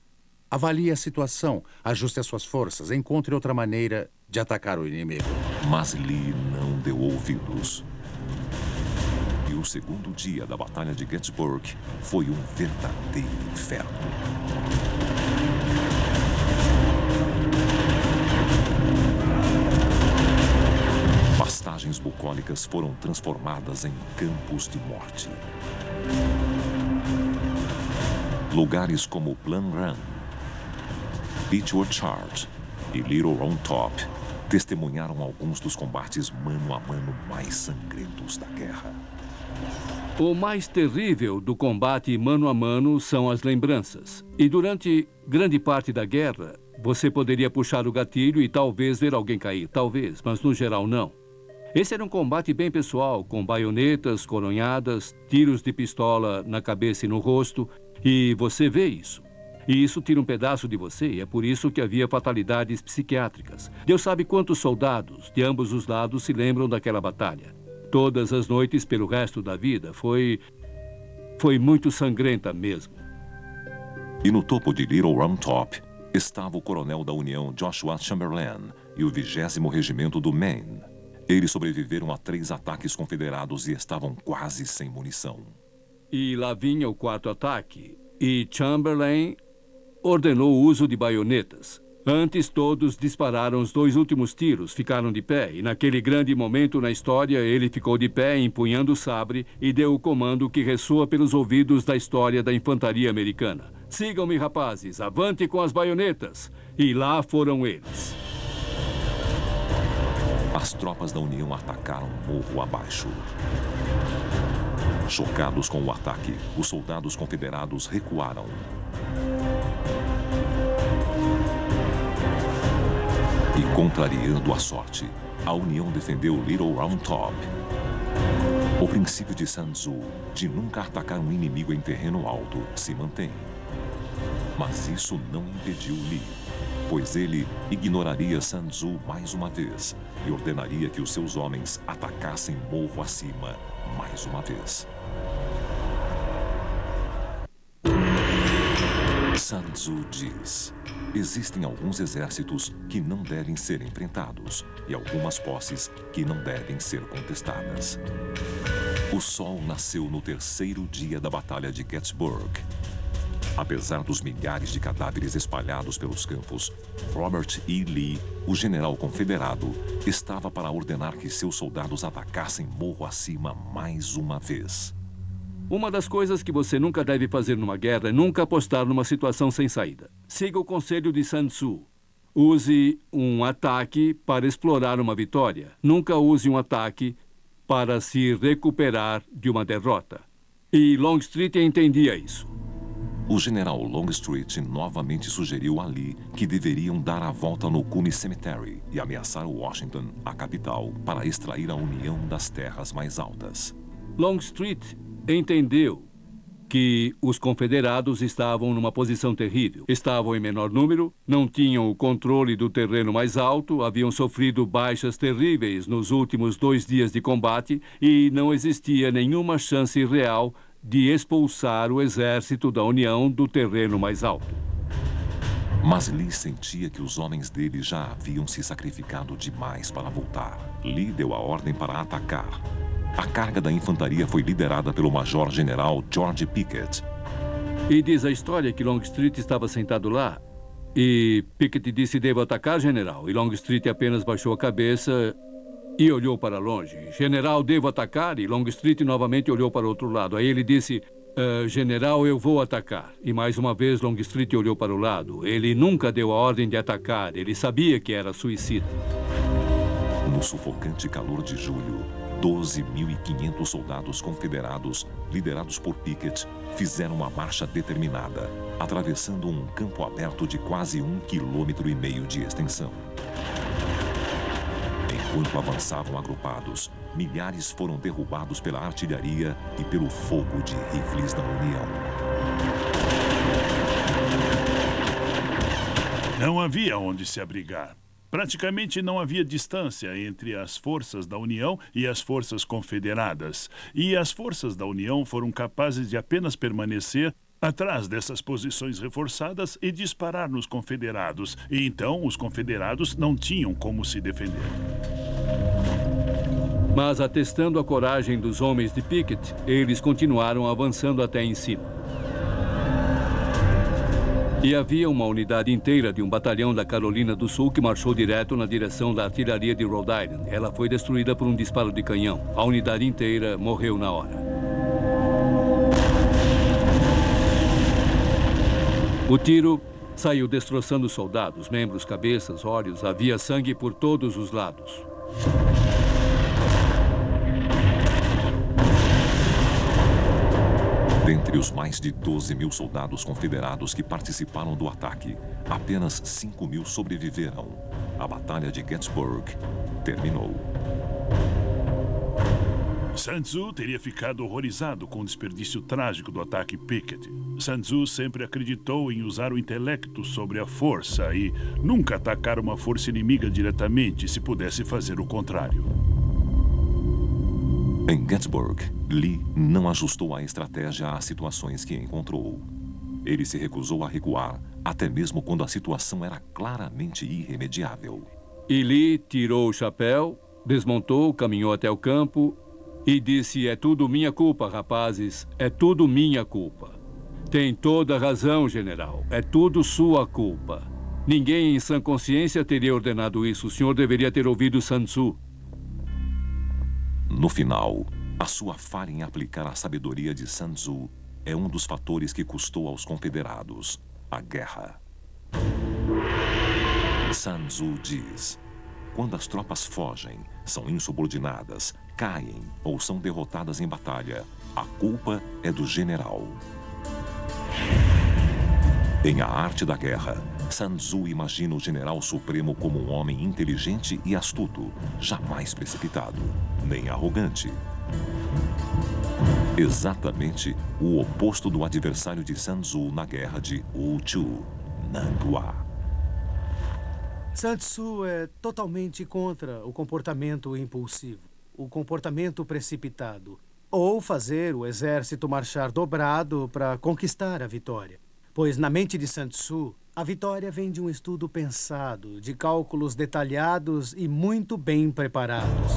avalie a situação, ajuste as suas forças, encontre outra maneira de atacar o inimigo. Mas Lee não deu ouvidos. E o segundo dia da Batalha de Gettysburg foi um verdadeiro inferno. Pastagens bucólicas foram transformadas em campos de morte. Lugares como Plum Run, Beechwood Charge e Little Round Top testemunharam alguns dos combates mano a mano mais sangrentos da guerra. O mais terrível do combate mano a mano são as lembranças. E durante grande parte da guerra, você poderia puxar o gatilho e talvez ver alguém cair. Talvez, mas no geral não. Esse era um combate bem pessoal, com baionetas, coronhadas, tiros de pistola na cabeça e no rosto. E você vê isso. E isso tira um pedaço de você, e é por isso que havia fatalidades psiquiátricas. Deus sabe quantos soldados de ambos os lados se lembram daquela batalha. Todas as noites pelo resto da vida. Foi muito sangrenta mesmo. E no topo de Little Round Top estava o coronel da União Joshua Chamberlain e o 20º Regimento do Maine. Eles sobreviveram a 3 ataques confederados e estavam quase sem munição. E lá vinha o 4º ataque. E Chamberlain ordenou o uso de baionetas. Antes, todos dispararam os 2 últimos tiros, ficaram de pé, e naquele grande momento na história, ele ficou de pé, empunhando o sabre, e deu o comando que ressoa pelos ouvidos da história da infantaria americana. Sigam-me, rapazes, avante com as baionetas! E lá foram eles. As tropas da União atacaram morro abaixo. Chocados com o ataque, os soldados confederados recuaram. E, contrariando a sorte, a União defendeu Little Round Top. O princípio de Sun Tzu, de nunca atacar um inimigo em terreno alto, se mantém. Mas isso não impediu Lee, pois ele ignoraria Sun Tzu mais uma vez e ordenaria que os seus homens atacassem morro acima mais uma vez. Sun Tzu diz: existem alguns exércitos que não devem ser enfrentados e algumas posses que não devem ser contestadas. O sol nasceu no 3º dia da Batalha de Gettysburg. Apesar dos milhares de cadáveres espalhados pelos campos, Robert E. Lee, o general confederado, estava para ordenar que seus soldados atacassem morro acima mais uma vez. Uma das coisas que você nunca deve fazer numa guerra é nunca apostar numa situação sem saída. Siga o conselho de Sun Tzu. Use um ataque para explorar uma vitória. Nunca use um ataque para se recuperar de uma derrota. E Longstreet entendia isso. O general Longstreet novamente sugeriu a Lee que deveriam dar a volta no Cuny Cemetery e ameaçar Washington, a capital, para extrair a União das terras mais altas. Longstreet entendeu que os confederados estavam numa posição terrível. Estavam em menor número, não tinham o controle do terreno mais alto, haviam sofrido baixas terríveis nos últimos 2 dias de combate e não existia nenhuma chance real de expulsar o exército da União do terreno mais alto. Mas Lee sentia que os homens dele já haviam se sacrificado demais para voltar. Lee deu a ordem para atacar. A carga da infantaria foi liderada pelo major-general George Pickett. E diz a história que Longstreet estava sentado lá e Pickett disse: devo atacar, general. E Longstreet apenas baixou a cabeça e olhou para longe. General, devo atacar? E Longstreet novamente olhou para o outro lado. Aí ele disse: general, eu vou atacar. E mais uma vez Longstreet olhou para o lado. Ele nunca deu a ordem de atacar. Ele sabia que era suicida. No sufocante calor de julho, 12.500 soldados confederados, liderados por Pickett, fizeram uma marcha determinada, atravessando um campo aberto de quase 1,5 km de extensão. Enquanto avançavam agrupados, milhares foram derrubados pela artilharia e pelo fogo de rifles da União. Não havia onde se abrigar. Praticamente não havia distância entre as forças da União e as forças confederadas. E as forças da União foram capazes de apenas permanecer atrás dessas posições reforçadas e disparar nos confederados. E então os confederados não tinham como se defender. Mas, atestando a coragem dos homens de Pickett, eles continuaram avançando até em cima. E havia uma unidade inteira de um batalhão da Carolina do Sul que marchou direto na direção da artilharia de Rhode Island. Ela foi destruída por um disparo de canhão. A unidade inteira morreu na hora. O tiro saiu destroçando soldados, membros, cabeças, olhos. Havia sangue por todos os lados. Dentre os mais de 12.000 soldados confederados que participaram do ataque, apenas 5.000 sobreviveram. A Batalha de Gettysburg terminou. Sun Tzu teria ficado horrorizado com o desperdício trágico do ataque Pickett. Sun Tzu sempre acreditou em usar o intelecto sobre a força e nunca atacar uma força inimiga diretamente se pudesse fazer o contrário. Em Gettysburg, Lee não ajustou a estratégia às situações que encontrou. Ele se recusou a recuar, até mesmo quando a situação era claramente irremediável. E Lee tirou o chapéu, desmontou, caminhou até o campo e disse: é tudo minha culpa, rapazes, é tudo minha culpa. Tem toda razão, general, é tudo sua culpa. Ninguém em sã consciência teria ordenado isso. O senhor deveria ter ouvido Sun Tzu. No final, a sua falha em aplicar a sabedoria de Sun Tzu é um dos fatores que custou aos confederados a guerra. Sun Tzu diz: quando as tropas fogem, são insubordinadas, caem ou são derrotadas em batalha, a culpa é do general. Em A Arte da Guerra, Sun Tzu imagina o general supremo como um homem inteligente e astuto, jamais precipitado, nem arrogante. Exatamente o oposto do adversário de Sun Tzu na guerra de Wu Chu, Nanghua. Sun Tzu é totalmente contra o comportamento impulsivo, o comportamento precipitado, ou fazer o exército marchar dobrado para conquistar a vitória. Pois na mente de Sun Tzu, a vitória vem de um estudo pensado, de cálculos detalhados e muito bem preparados.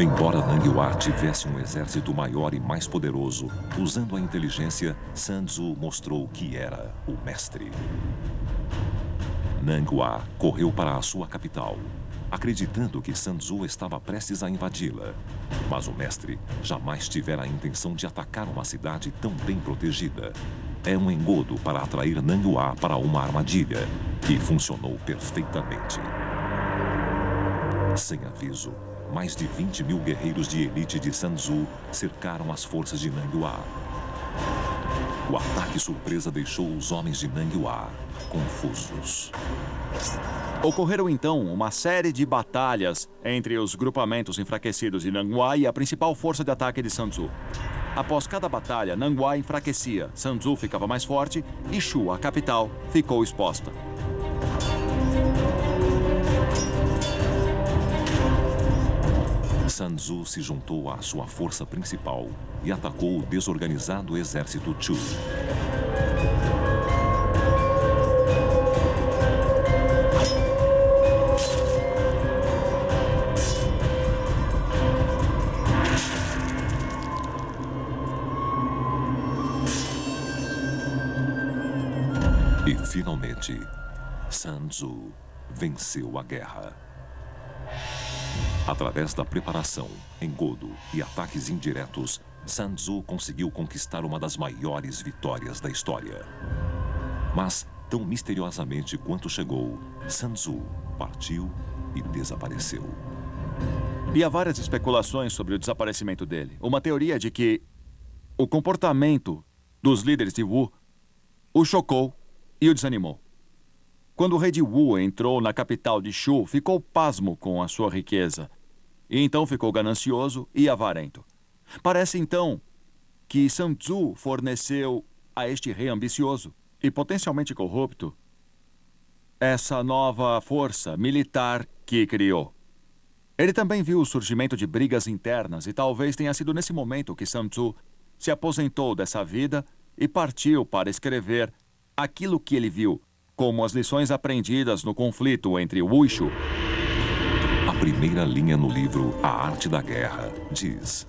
Embora Nanghua tivesse um exército maior e mais poderoso, usando a inteligência, Sun Tzu mostrou que era o mestre. Nanghua correu para a sua capital, acreditando que Sun Tzu estava prestes a invadi-la. Mas o mestre jamais tivera a intenção de atacar uma cidade tão bem protegida. É um engodo para atrair Nanghua para uma armadilha, que funcionou perfeitamente. Sem aviso, mais de 20 mil guerreiros de elite de Sun Tzu cercaram as forças de Nanghua. O ataque surpresa deixou os homens de Nanghua confusos. Ocorreram então uma série de batalhas entre os grupamentos enfraquecidos de Nanghua e a principal força de ataque de Sun Tzu. Após cada batalha, Nanghua enfraquecia, Sun Tzu ficava mais forte e Shu, a capital, ficou exposta. Sun Tzu se juntou à sua força principal e atacou o desorganizado exército Chu. E finalmente, Sun Tzu venceu a guerra. Através da preparação, engodo e ataques indiretos, Sun Tzu conseguiu conquistar uma das maiores vitórias da história. Mas, tão misteriosamente quanto chegou, Sun Tzu partiu e desapareceu. E há várias especulações sobre o desaparecimento dele. Uma teoria de que o comportamento dos líderes de Wu o chocou e o desanimou. Quando o rei de Wu entrou na capital de Shu, ficou pasmo com a sua riqueza. E então ficou ganancioso e avarento. Parece então que Sun Tzu forneceu a este rei ambicioso e potencialmente corrupto essa nova força militar que criou. Ele também viu o surgimento de brigas internas e talvez tenha sido nesse momento que Sun Tzu se aposentou dessa vida e partiu para escrever aquilo que ele viu como as lições aprendidas no conflito entre Wu e Shu. A primeira linha no livro A Arte da Guerra diz: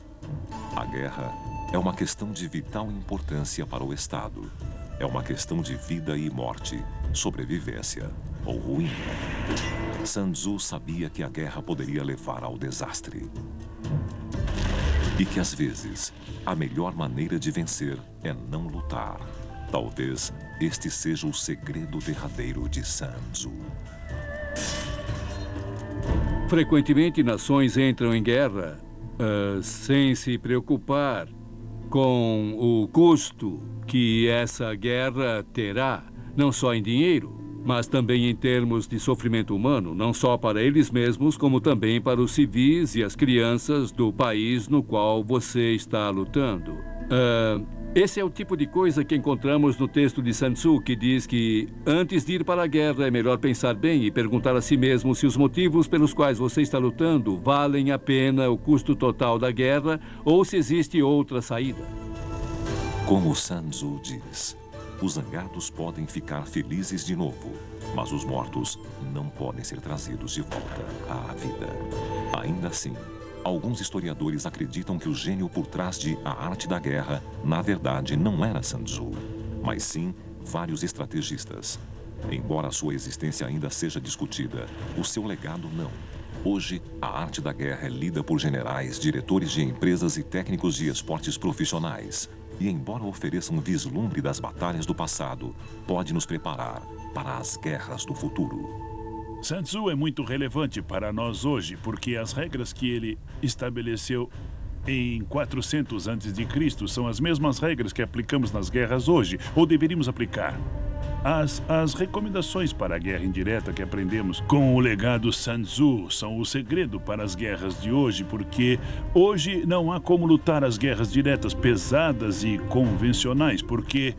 a guerra é uma questão de vital importância para o Estado. É uma questão de vida e morte, sobrevivência ou ruína. Sun Tzu sabia que a guerra poderia levar ao desastre. E que, às vezes, a melhor maneira de vencer é não lutar. Talvez este seja o segredo derradeiro de Sun Tzu. Frequentemente, nações entram em guerra sem se preocupar com o custo que essa guerra terá, não só em dinheiro, mas também em termos de sofrimento humano, não só para eles mesmos, como também para os civis e as crianças do país no qual você está lutando. Esse é o tipo de coisa que encontramos no texto de Sun Tzu, que diz que antes de ir para a guerra é melhor pensar bem e perguntar a si mesmo se os motivos pelos quais você está lutando valem a pena o custo total da guerra ou se existe outra saída. Como Sun Tzu diz, os zangados podem ficar felizes de novo, mas os mortos não podem ser trazidos de volta à vida. Ainda assim, alguns historiadores acreditam que o gênio por trás de A Arte da Guerra, na verdade, não era Sun Tzu, mas sim vários estrategistas. Embora sua existência ainda seja discutida, o seu legado não. Hoje, a arte da guerra é lida por generais, diretores de empresas e técnicos de esportes profissionais. E embora ofereça um vislumbre das batalhas do passado, pode nos preparar para as guerras do futuro. Sun Tzu é muito relevante para nós hoje, porque as regras que ele estabeleceu em 400 a.C. são as mesmas regras que aplicamos nas guerras hoje, ou deveríamos aplicar. As recomendações para a guerra indireta que aprendemos com o legado Sun Tzu são o segredo para as guerras de hoje, porque hoje não há como lutar as guerras diretas pesadas e convencionais, porque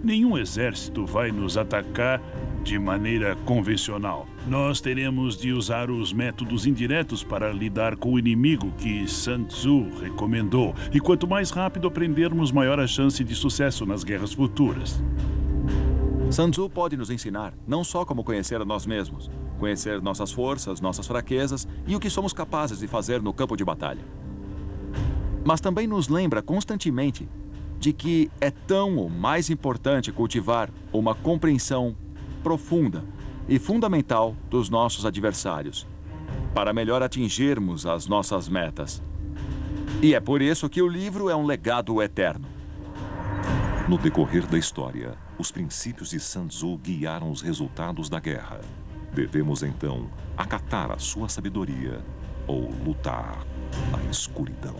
nenhum exército vai nos atacar de maneira convencional. Nós teremos de usar os métodos indiretos para lidar com o inimigo que Sun Tzu recomendou. E quanto mais rápido aprendermos, maior a chance de sucesso nas guerras futuras. Sun Tzu pode nos ensinar não só como conhecer a nós mesmos, conhecer nossas forças, nossas fraquezas e o que somos capazes de fazer no campo de batalha. Mas também nos lembra constantemente de que é tão ou mais importante cultivar uma compreensão profunda e fundamental dos nossos adversários, para melhor atingirmos as nossas metas. E é por isso que o livro é um legado eterno. No decorrer da história, os princípios de Sun Tzu guiaram os resultados da guerra. Devemos, então, acatar a sua sabedoria ou lutar na escuridão.